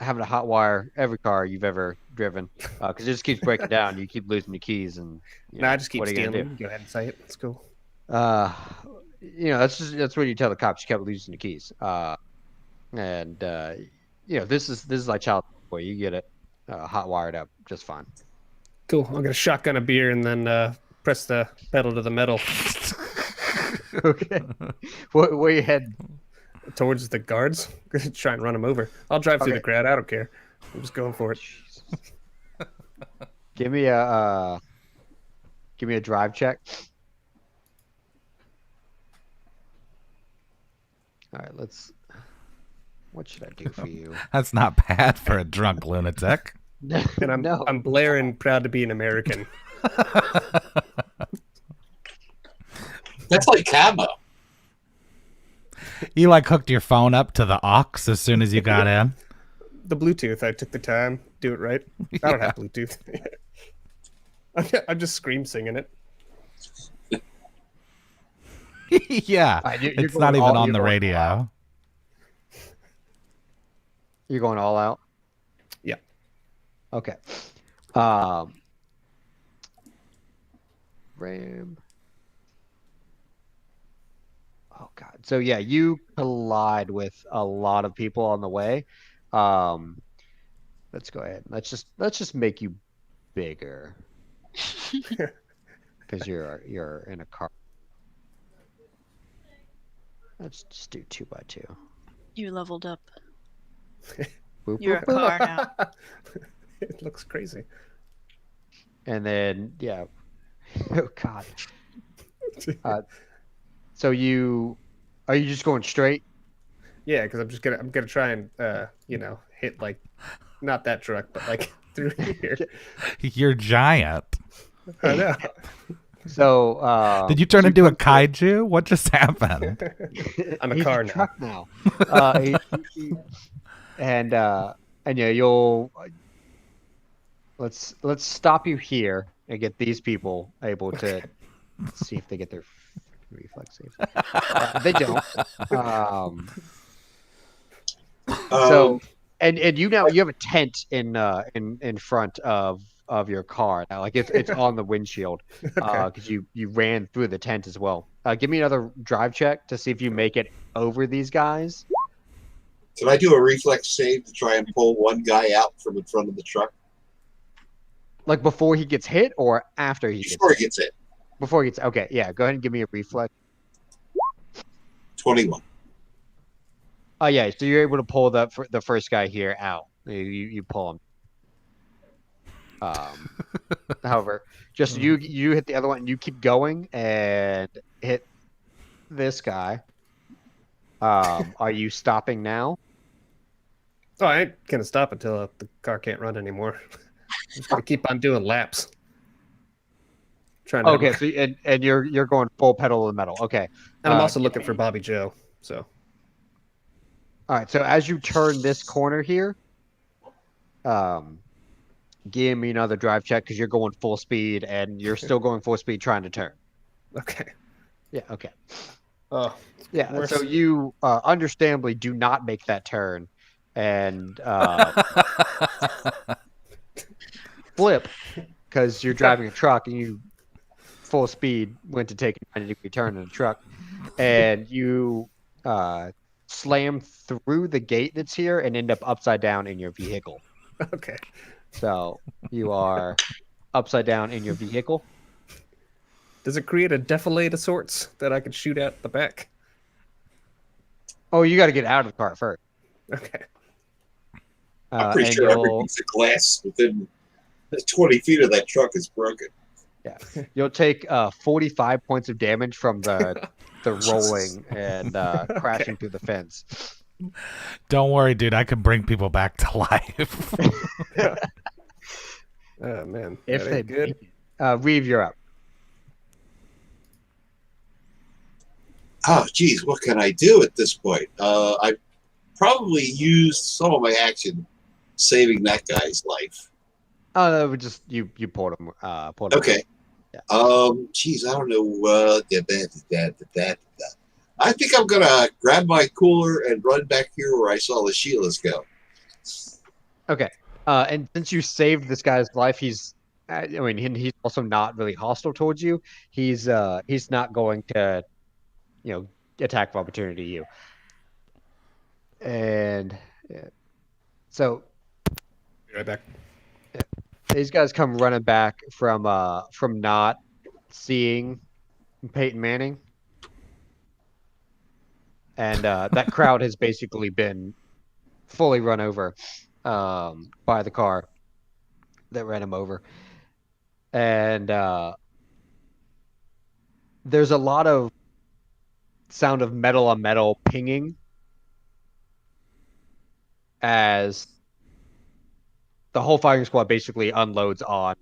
having a hot wire every car you've ever driven, because it just keeps breaking down. You keep losing your keys, and No, I just keep what are you gonna stealing. Go ahead and say it. It's cool. do? That's what you tell the cops. You kept losing the keys. And this is like child support. You get it hot wired up just fine. Cool. I'm gonna shotgun a beer and then press the pedal to the metal Okay. Where you heading? towards the guards. Gonna try and run them over. I'll drive through the Okay. crowd. I don't care. I'm just going for it. Give me a drive check. All right, what should I do for you? That's not bad for a drunk lunatic. And No. I'm blaring "Proud to be an American." That's like camo. You like hooked your phone up to the aux as soon as you got in. The Bluetooth, I took the time, do it right. I don't have Bluetooth. I'm just scream singing it. Yeah, You're it's going not even all- on you're the going all radio. You're going all out. Yeah. Okay. Ram. Oh God. So yeah, you collide with a lot of people on the way. Um, let's go ahead. Let's just make you bigger because you're in a car. Let's just do 2x2. You leveled up. Boop, You're a boop, boop. car now. It looks crazy. And then yeah. Oh God. So are you just going straight? Yeah, because I'm gonna try and hit like not that truck, but like through here. You're giant. I know. So Did you turn so into a come kaiju? What just happened? I'm a He's car a now. truck now. And yeah, you'll let's stop you here and get these people able to see if they get their reflex saves. They don't. So and you have a tent in front of your car now, like it's on the windshield because you ran through the tent as well. Give me another drive check to see if you make it over these guys. Can I do a reflex save to try and pull one guy out from in front of the truck Like before he gets hit or after he gets before hit? he gets hit? Before he gets okay, yeah. Go ahead and give me a reflex. 21. Oh yeah, so you're able to pull the first guy here out. You pull him. However, just you hit the other one and you keep going and hit this guy. Are you stopping now? Oh, I ain't gonna stop until the car can't run anymore. I'm just gonna keep on doing laps. Trying to Okay, so and you're going full pedal to the metal. Okay. and I'm also looking for Bobby Joe. So All right, so as you turn this corner here, give me another drive check because you're going full speed and you're still going full speed trying to turn. okay. Yeah, okay. Oh Yeah, worse. so you understandably do not make that turn and flip because you're driving a truck and you full speed went to take a 90-degree turn in a truck and you slam through the gate that's here and end up upside down in your vehicle. Okay. So you are upside down in your vehicle. Does it create a defilade of sorts that I could shoot at the back? Oh, you got to get out of the car first. Okay. I'm pretty and sure every you'll piece of glass within 20 feet of that truck is broken. you'll take 45 points of damage from the rolling and crashing through the fence. Don't worry, dude. I can bring people back to life. Oh man. If that they ain't good. Reeve, you're up. Oh, geez, what can I do at this point? I probably used some of my action saving that guy's life. Oh, no, just you pulled him. Pulled him. Okay. Yeah. Geez, I don't know. I think I'm gonna grab my cooler and run back here where I saw the Sheilas go. Okay. And since you saved this guy's life, he's he's also not really hostile towards you. He's not going to, attack of opportunity you. And yeah. So Be right back. these guys come running back from not seeing Peyton Manning. And that crowd has basically been fully run over by the car that ran him over. And there's a lot of sound of metal on metal pinging as the whole firing squad basically unloads on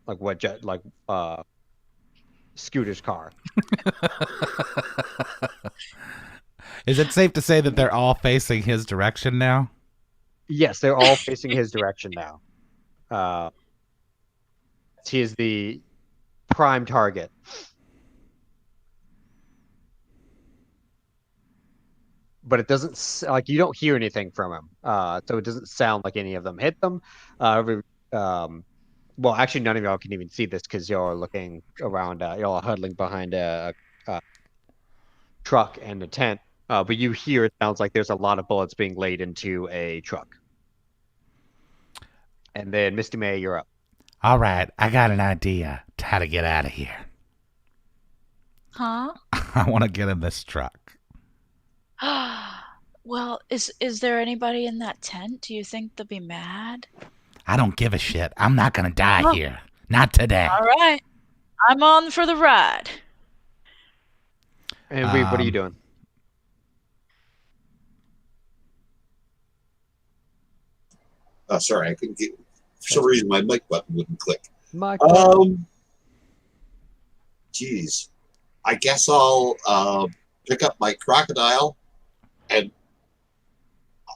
like what jet like Scooter's car. Is it safe to say that they're all facing his direction now? Yes, they're all facing his direction now. He is the prime target. But it doesn't like you don't hear anything from him, so it doesn't sound like any of them hit them. Well, actually, none of y'all can even see this because y'all are looking around. Y'all are huddling behind a truck and a tent. But you hear it sounds like there's a lot of bullets being laid into a truck. And then Misty May, you're up. All right, I got an idea to how to get out of here. Huh? I want to get in this truck. Well, is there anybody in that tent? Do you think they'll be mad? I don't give a shit. I'm not going to die Oh. here. Not today. All right. I'm on for the ride. And Reeve, what are you doing? Oh, sorry, I couldn't get. For some reason, my mic button wouldn't click. Geez, I guess I'll pick up my crocodile and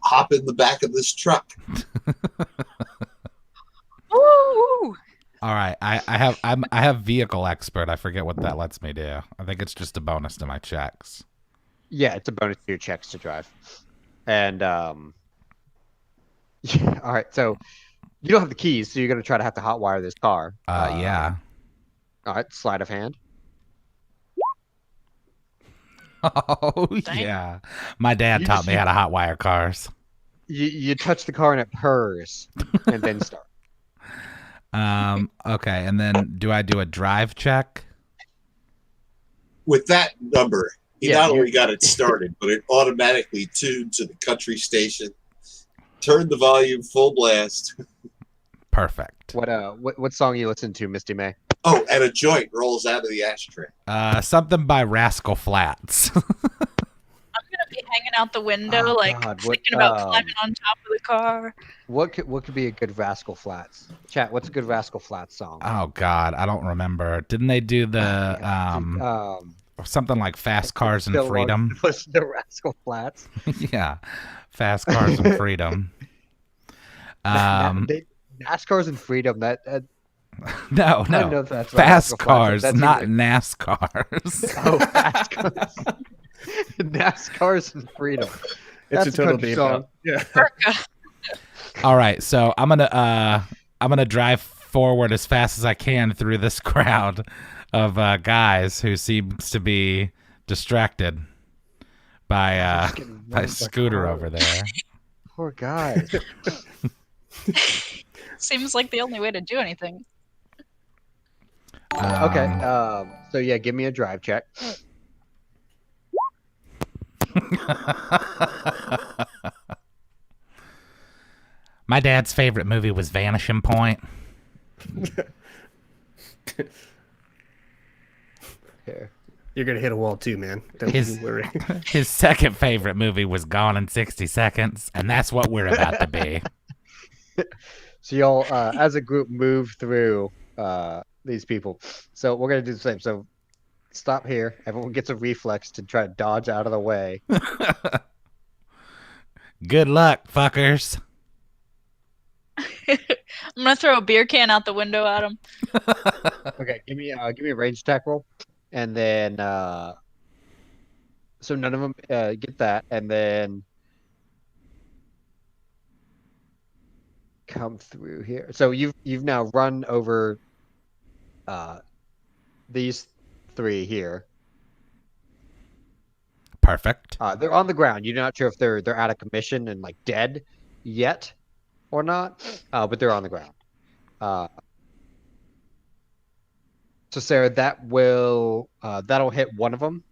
hop in the back of this truck. Woo! All right, I have vehicle expert. I forget what that lets me do. I think it's just a bonus to my checks. Yeah, it's a bonus to your checks to drive. And yeah, all right, so you don't have the keys, so you're gonna try to have to hotwire this car. Yeah. All right, sleight of hand. Oh Dang. yeah, my dad You taught just- me how to hotwire cars. You touch the car and it purrs, and then start. Okay, and then do I do a drive check? With that number, he Yeah, not you- only got it started, but it automatically tuned to the country station, turned the volume full blast. Perfect. What song you listen to, Misty May? Oh, and a joint rolls out of the ashtray. Something by Rascal Flats. I'm gonna be hanging out the window, Oh, like God, what, thinking about climbing on top of the car. What could be a good Rascal Flats? Chat, what's a good Rascal Flats song? Oh God, I don't remember. Didn't they do the something like Fast Cars and Freedom? Listen to Rascal Flats. Yeah, Fast Cars and Freedom. NASCARs and Freedom. No, I don't know no. if that's Fast Rascal Flats. Cars, That's not even- NASCARs. Oh, Fast Cars. NASCARs and Freedom. It's That's a total country beat song. up. Yeah. All right, so I'm gonna drive forward as fast as I can through this crowd of guys who seems to be distracted by Scooter over there. Poor guys. Seems like the only way to do anything. Okay. So yeah, give me a drive check. My dad's favorite movie was Vanishing Point. Here. You're gonna hit a wall too, man. Don't His- you worry. His second favorite movie was Gone in 60 Seconds, and that's what we're about to be. So y'all, as a group, move through these people. So we're gonna do the same. So stop here. Everyone gets a reflex to try to dodge out of the way. Good luck, fuckers. I'm gonna throw a beer can out the window at him. Okay, give me a range attack roll, and then so none of them get that, and then come through here. So you've now run over these three here. Perfect. They're on the ground. You're not sure if they're out of commission and like dead yet or not, but they're on the ground. So Sarah, that'll hit one of them.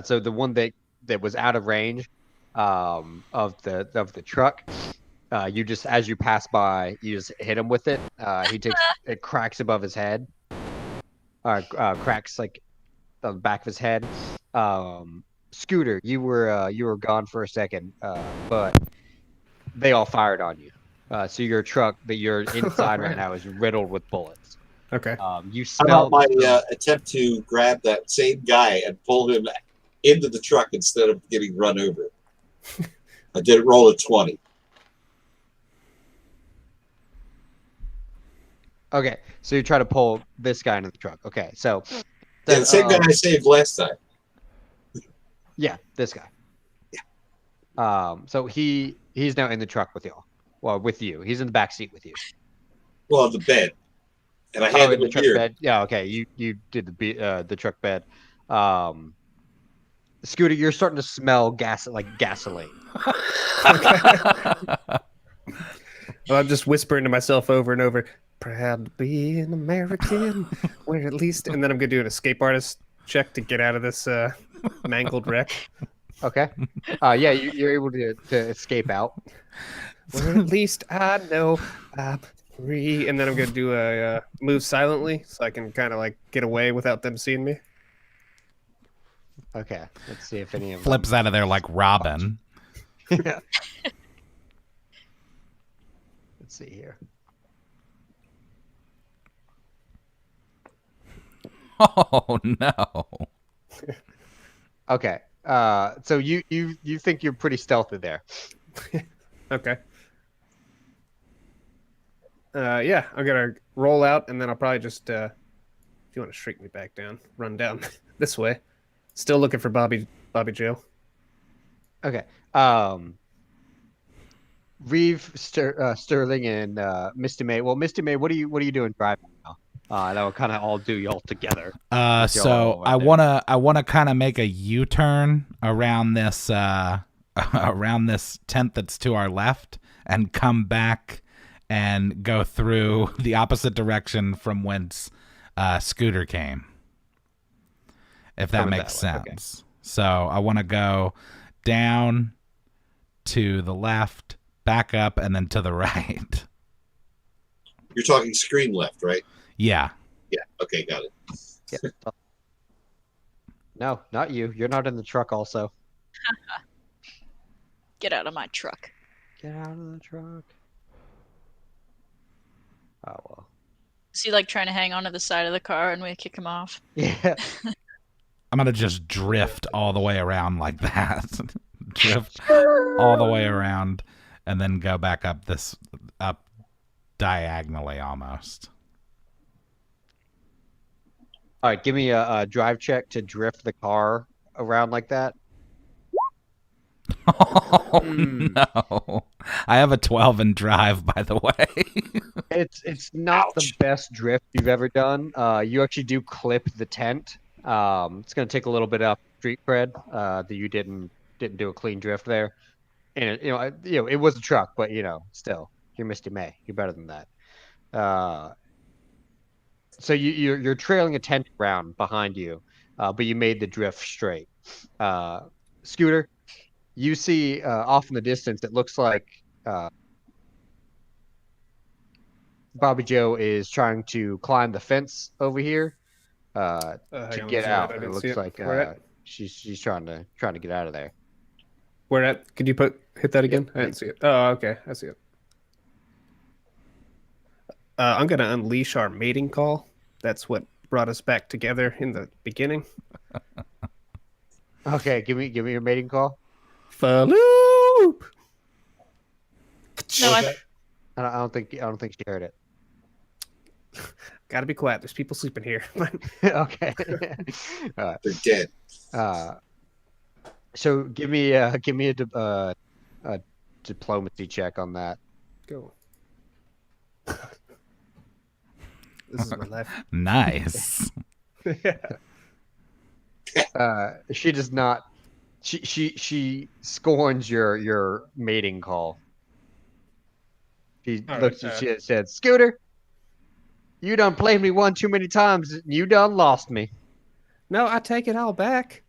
So the one that was out of range of the truck, you just as you pass by, you just hit him with it. It cracks above his head, cracks like on the back of his head. Scooter, you were gone for a second, but they all fired on you. So your truck that you're inside right man. now is riddled with bullets. Okay. You How about smell my attempt to grab that same guy and pull him into the truck instead of getting run over? I did roll a 20. Okay, so you try to pull this guy into the truck. Okay, so Yeah, the same guy I saved last time. yeah, this guy. So he's now in the truck with y'all. Well, with you. He's in the back seat with you. Well, the bed. And I Oh, handed in the him truck beer. bed. Yeah, okay. You did the truck bed. Um, Scooter, you're starting to smell gasoline. Well, I'm just whispering to myself over and over, proud to be an American, where at least, and then I'm going to do an escape artist check to get out of this mangled wreck. Okay. Yeah, you're able to escape out. Where at least I know I'm free. And then I'm going to do a move silently so I can kind of like get away without them seeing me. Okay. Let's see if any of Flips them. out of there like Robin. Yeah. Let's see here. Oh no. Okay. So you think you're pretty stealthy there. Okay. Yeah, I'm going to roll out and then I'll probably just, if you want to shrink me back down, run down this way. Still looking for Bobby Joe. Okay. Reeve, Sterling, and Misty May. Well, Misty May, what are you doing driving now? That'll kind of all do y'all together. Since y'all are So all right there. I wanna kind of make a U-turn around this around this tent that's to our left and come back and go through the opposite direction from whence Scooter came. If that Coming makes that way, okay. sense. So I want to go down to the left, back up, and then to the right. You're talking screen left, right? Yeah. Yeah. Okay, got it. Yeah. No, not you. You're not in the truck. Also, Get out of my truck. get out of the truck. Oh well. Is he like trying to hang onto the side of the car and we kick him off? Yeah. I'm going to just drift all the way around like that. Drift all the way around and then go back up diagonally almost. All right. Give me a drive check to drift the car around like that. Oh, no. I have a 12 in drive, by the way. It's not the best drift you've ever done. You actually do clip the tent. It's gonna take a little bit of street cred. That you didn't do a clean drift there. And it was a truck, but still, you're Misty May. You're better than that. So you're trailing a tent around behind you, but you made the drift straight. Scooter, you see off in the distance, it looks like Bobby Joe is trying to climb the fence over here to Hang on, get zoom in. I out. It didn't see looks it. like Where at? she's trying to get out of there. Where at? Could you hit that again? I didn't see it. Oh, okay. I see it. I'm going to unleash our mating call. That's what brought us back together in the beginning. Okay, give me your mating call. Falloop! No, What was I don't think she heard it. that? Gotta be quiet. There's people sleeping here. Okay. All right. They're dead. So give me a diplomacy check on that. Go. This is my life. Nice. She does not. She scorns your mating call. She All looks right, at you and said, "Scooter, you done played me one too many times. You done lost me." No, I take it all back.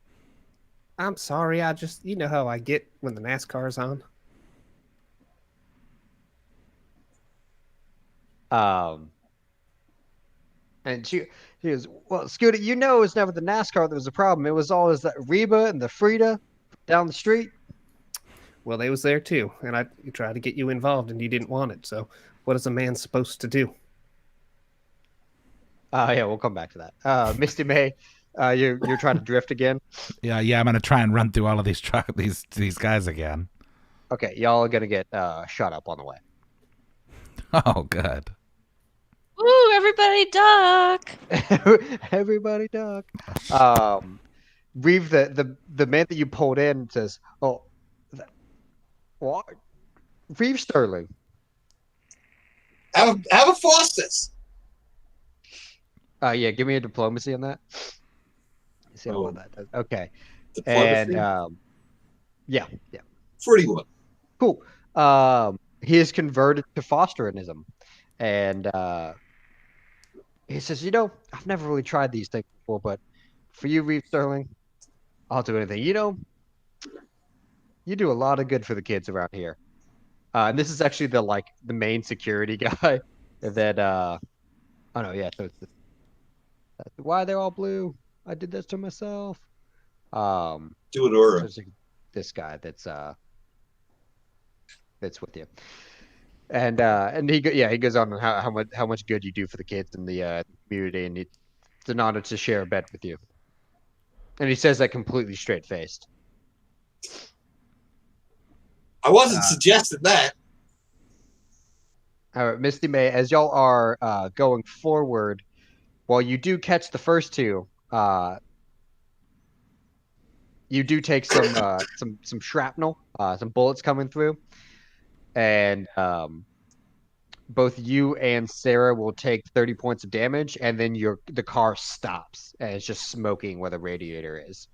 I'm sorry. I just, you know how I get when the NASCAR's on. And she goes, "Well, Scooter, it was never the NASCAR that was the problem. It was always that Reba and the Frida down the street." Well, they was there too, and I tried to get you involved, and you didn't want it. So, what is a man supposed to do? Yeah, we'll come back to that. Misty May, you're trying to drift again. Yeah, I'm gonna try and run through all of these guys again. Okay, y'all are gonna get shot up on the way. Oh, good. Woo! Everybody duck. Everybody duck. Reeve, the man that you pulled in says, "Oh, what? Reeve Sterling." Have a Foster's. Yeah, give me a diplomacy on that. See how well Oh. that does. Okay, Diplomacy? and yeah, 41. cool. He is converted to Fosteranism, and he says, I've never really tried these things before, but for you, Reeve Sterling, I'll do anything. You do a lot of good for the kids around here. And this is actually the main security guy that oh no, yeah, so that's why they're all blue. I did this to myself. Do it, So Aura. it's this guy that's with you. And he goes on how much good you do for the kids in the community, and it's an honor to share a bed with you. And he says that completely straight faced. I wasn't suggesting that. All right, Misty May, as y'all are going forward, while you do catch the first two, you do take some shrapnel, some bullets coming through, and both you and Sarah will take 30 points of damage, and then the car stops and it's just smoking where the radiator is.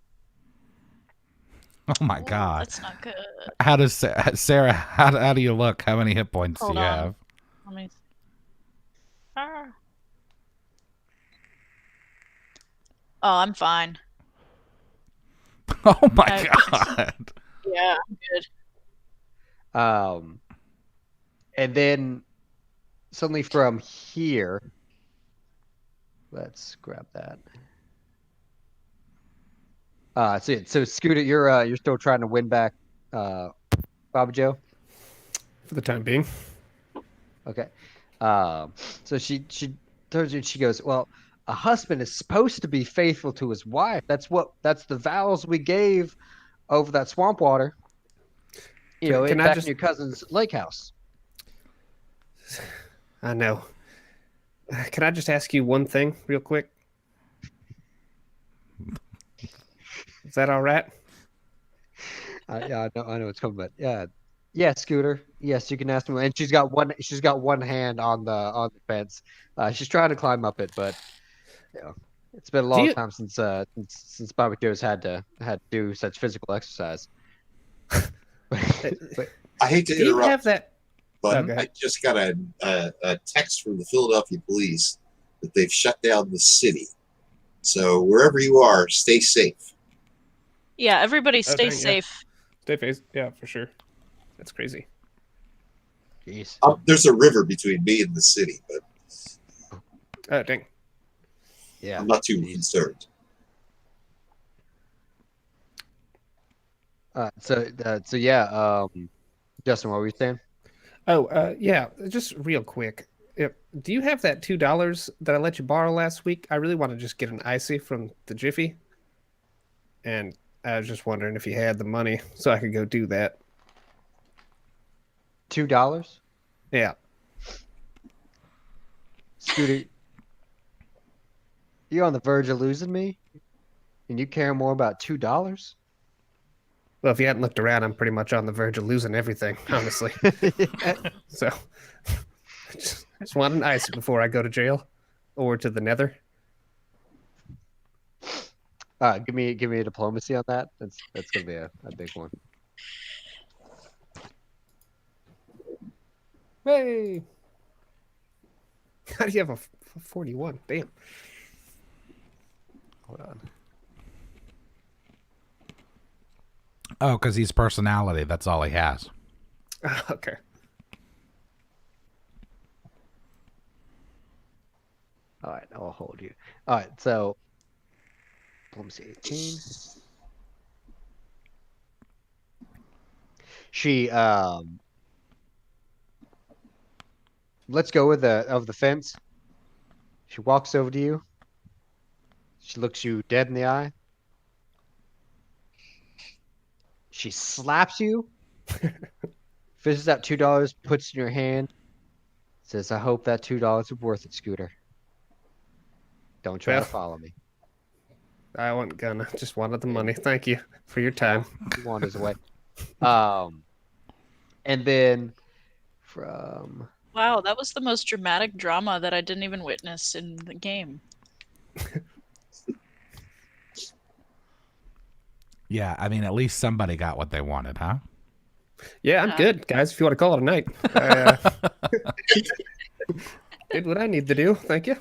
Oh my Ooh, god. that's not good. How does Sarah? How do you look? How many hit points Hold do you on. have? Let me. Ah. Oh, I'm fine. Oh my I- god. Yeah, I'm good. And then suddenly from here, let's grab that. So Scooter, you're still trying to win back Bobby Joe? For the time being. Okay. So she turns you and she goes, "Well, a husband is supposed to be faithful to his wife. That's the vows we gave over that swamp water. Can I Back just? in your cousin's lake house." I know. Can I just ask you one thing, real quick? Is that all right? Yeah, I know it's coming, but yeah, Scooter. Yes, you can ask me. And she's got one hand on the fence. She's trying to climb up it, but it's been a Do long you time since Bobby Joe's had to do such physical exercise. But I hate to do you interrupt, have that? but Oh, go I ahead. just got a text from the Philadelphia police that they've shut down the city. So wherever you are, stay safe. Yeah, everybody stay dang, yeah. safe. Stay face. Yeah, for sure. That's crazy. jeez. There's a river between me and the city, but Oh, dang. Yeah. I'm not too Jeez. concerned. So yeah, Justin, what were you saying? Oh, yeah. Just real quick. Do you have that $2 that I let you borrow last week? I really want to just get an icy from the Jiffy, and I was just wondering if you had the money so I could go do that. $2? Yeah. Scooter, you're on the verge of losing me, and you care more about $2? Well, if you hadn't looked around, I'm pretty much on the verge of losing everything, honestly. So, just want an icy before I go to jail or to the Nether. Give me a diplomacy on that. That's gonna be a big one. Hey. How do you have a 41? Damn. Hold on. Oh, because he's personality. That's all he has. Okay. All right, I'll hold you. All right, so diplomacy 18. She lets go of the fence. She walks over to you. She looks you dead in the eye. She slaps you, fishes out $2, puts it in your hand, says, "I hope that $2 is worth it, Scooter. Don't try to Well, follow me." I wasn't gonna. Just wanted the money. Thank you for your time. He wanders away. And then from Wow, that was the most dramatic drama that I didn't even witness in the game. Yeah, I mean, at least somebody got what they wanted, huh? Yeah, I'm good, guys. If you want to call it a night, I did what I need to do. Thank you.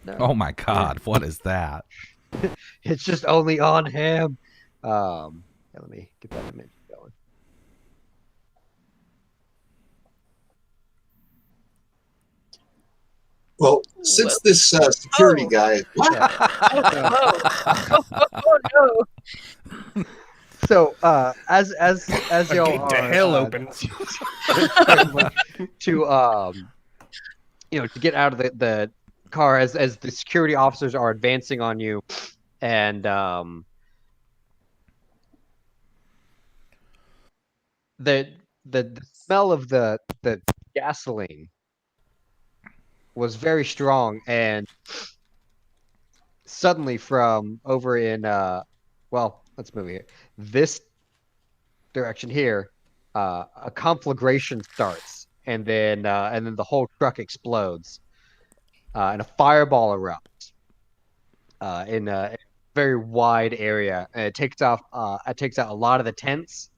no, Oh my God, what is that? it's just only on him. Yeah, let me get that image going. Well, since this security guy, what? Oh no! So, as A y'all gate to are hell opens. to to get out of the car as the security officers are advancing on you, and the smell of the gasoline was very strong, and suddenly from over in well, let's move here. This direction here, a conflagration starts, and then the whole truck explodes, and a fireball erupts in a very wide area, and it takes out a lot of the tents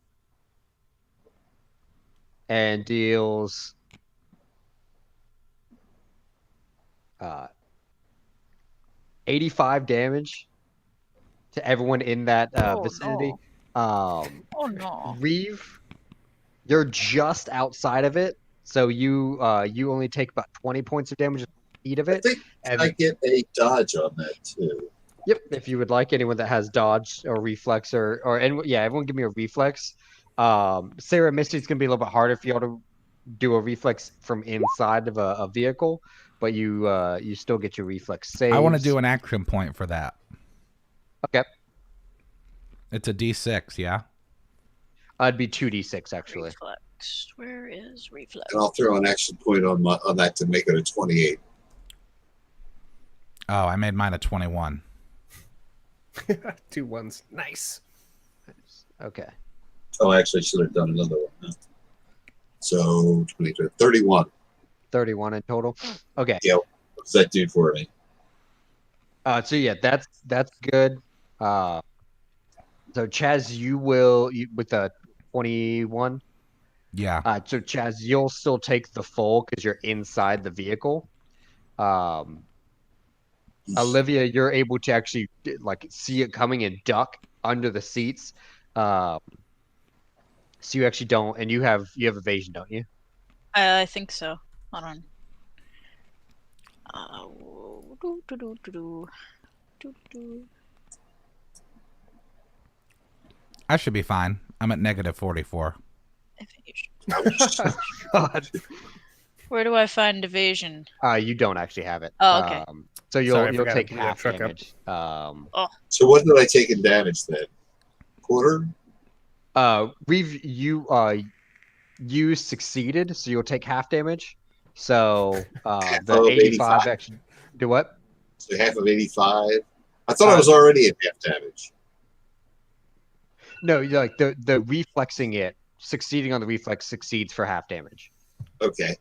and deals 85 damage to everyone in that vicinity. Oh no! Reeve, you're just outside of it, so you only take about 20 points of damage at the heat of I it. think And I get a dodge on that too. yep, if you would like, anyone that has dodge or reflex and yeah, everyone give me a reflex. Sarah, Misty's gonna be a little bit harder for y'all to do a reflex from inside of a vehicle, but you still get your reflex saves. I want to do an action point for that. Okay. It's a D6, yeah? It'd be 2d6 actually. Reflex. Where is reflex? And I'll throw an action point on that to make it a 28. Oh, I made mine a 21. 2 1s. Nice. Okay. Oh, actually, I should have done another one. Huh? So 23, 31. 31 in total. Okay. Yeah, what's that do for me? So yeah, that's good. So Chaz, you with the 21. Yeah. So Chaz, you'll still take the full because you're inside the vehicle. Olivia, you're able to actually like see it coming and duck under the seats. So you actually don't, and you have evasion, don't you? I think so. Hold on. I should be fine. I'm at negative 44. Evasion. God. Where do I find evasion? You don't actually have it. Oh, okay. So Sorry, I you'll forgot take to bring that half truck up. damage. So what did I take in damage then? Quarter? Reeve, you succeeded, so you'll take half damage. So the of 85 85. actually do what? So half of 85. I thought I was already at half damage. No, like the reflexing it, succeeding on the reflex succeeds for half damage. Okay.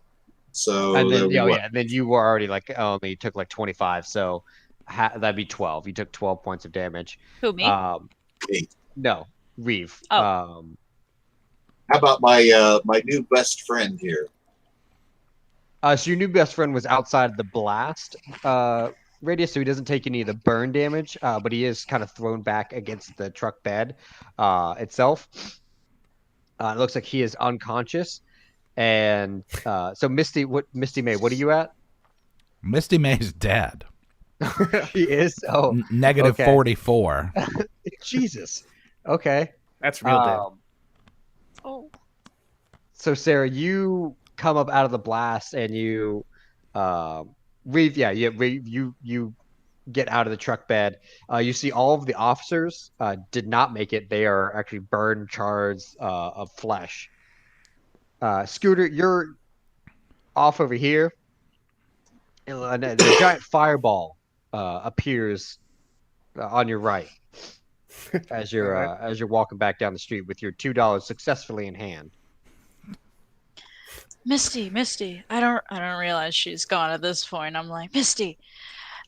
So And then that'll be what? and then you were already like only took like 25, so that'd be 12. You took 12 points of damage. Who, me? 8. No, Reeve. Oh. How about my new best friend here? So your new best friend was outside the blast radius, so he doesn't take any of the burn damage, but he is kind of thrown back against the truck bed itself. It looks like he is unconscious, and so Misty May, what are you at? Misty May's dead. She is. Oh, Negative okay. 44. Jesus. Okay. That's real dead. Oh. So Sarah, you come up out of the blast and you, Reeve, you get out of the truck bed. You see all of the officers did not make it. They are actually burned shards of flesh. Scooter, you're off over here, and a giant fireball appears on your right as All right. you're walking back down the street with your $2 successfully in hand. Misty, I don't realize she's gone at this point. I'm like, Misty,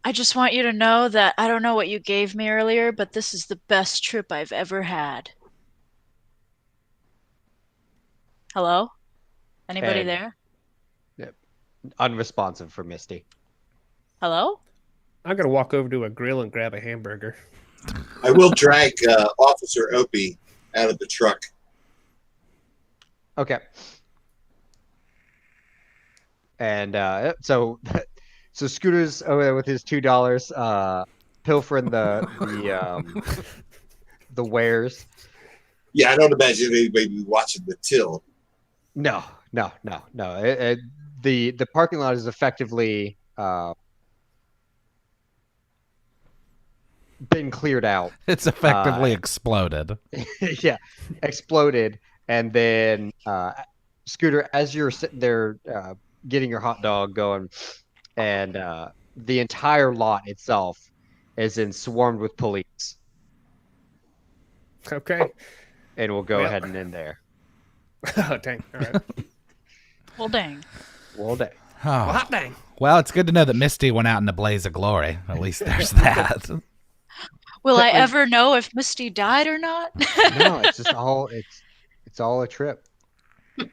I just want you to know that I don't know what you gave me earlier, but this is the best trip I've ever had. Hello? Anybody And there? unresponsive for Misty. Hello? I'm gonna walk over to a grill and grab a hamburger. I will drag Officer Opie out of the truck. Okay. And so Scooter's over there with his $2, pilfering the wares. Yeah, I don't imagine anybody be watching the till. No. The parking lot is effectively been cleared out. It's effectively exploded. Yeah, exploded, and then Scooter, as you're sitting there getting your hot dog going, and the entire lot itself is swarmed with police. Okay. And we'll go ahead and end there. Oh, dang. All right. Well, dang. Well, day. Oh. Well, hot dang. Well, it's good to know that Misty went out in a blaze of glory. At least there's that. Will I ever know if Misty died or not? No, it's just all it's all a trip. All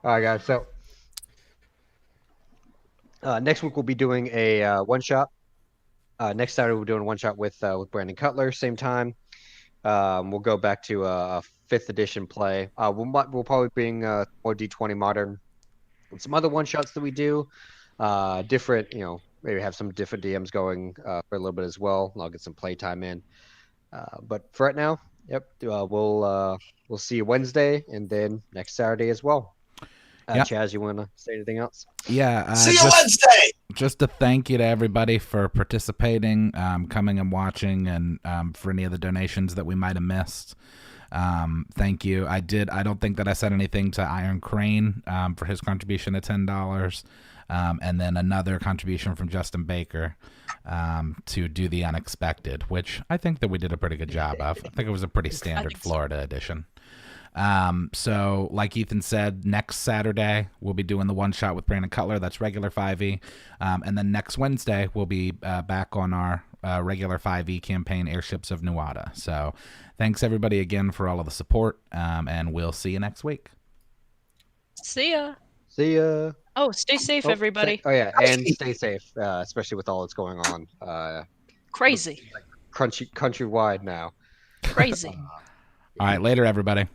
right, guys. So next week we'll be doing a one shot. Next Saturday we're doing a one shot with Brandon Cutler, same time. We'll go back to a 5th edition play. We'll probably bring more D20 modern and some other one shots that we do. Different, maybe have some different DMs going for a little bit as well. I'll get some playtime in. But for right now, yep, we'll see you Wednesday and then next Saturday as well. Yep. Chaz, you want to say anything else? Yeah. See you Wednesday. Just a thank you to everybody for participating, coming and watching, and for any of the donations that we might have missed. Thank you. I don't think that I said anything to Iron Crane for his contribution of $10. And then another contribution from Justin Baker to do the unexpected, which I think that we did a pretty good job of. I think it was a pretty standard Florida edition. So like Ethan said, next Saturday we'll be doing the one shot with Brandon Cutler. That's regular 5e. And then next Wednesday we'll be back on our regular 5e campaign, Airships of Nuada. So thanks everybody again for all of the support. And we'll see you next week. See ya. See ya. Oh, stay safe, everybody. And stay safe, especially with all that's going on. Crazy. Countrywide now. Crazy. All right, later, everybody.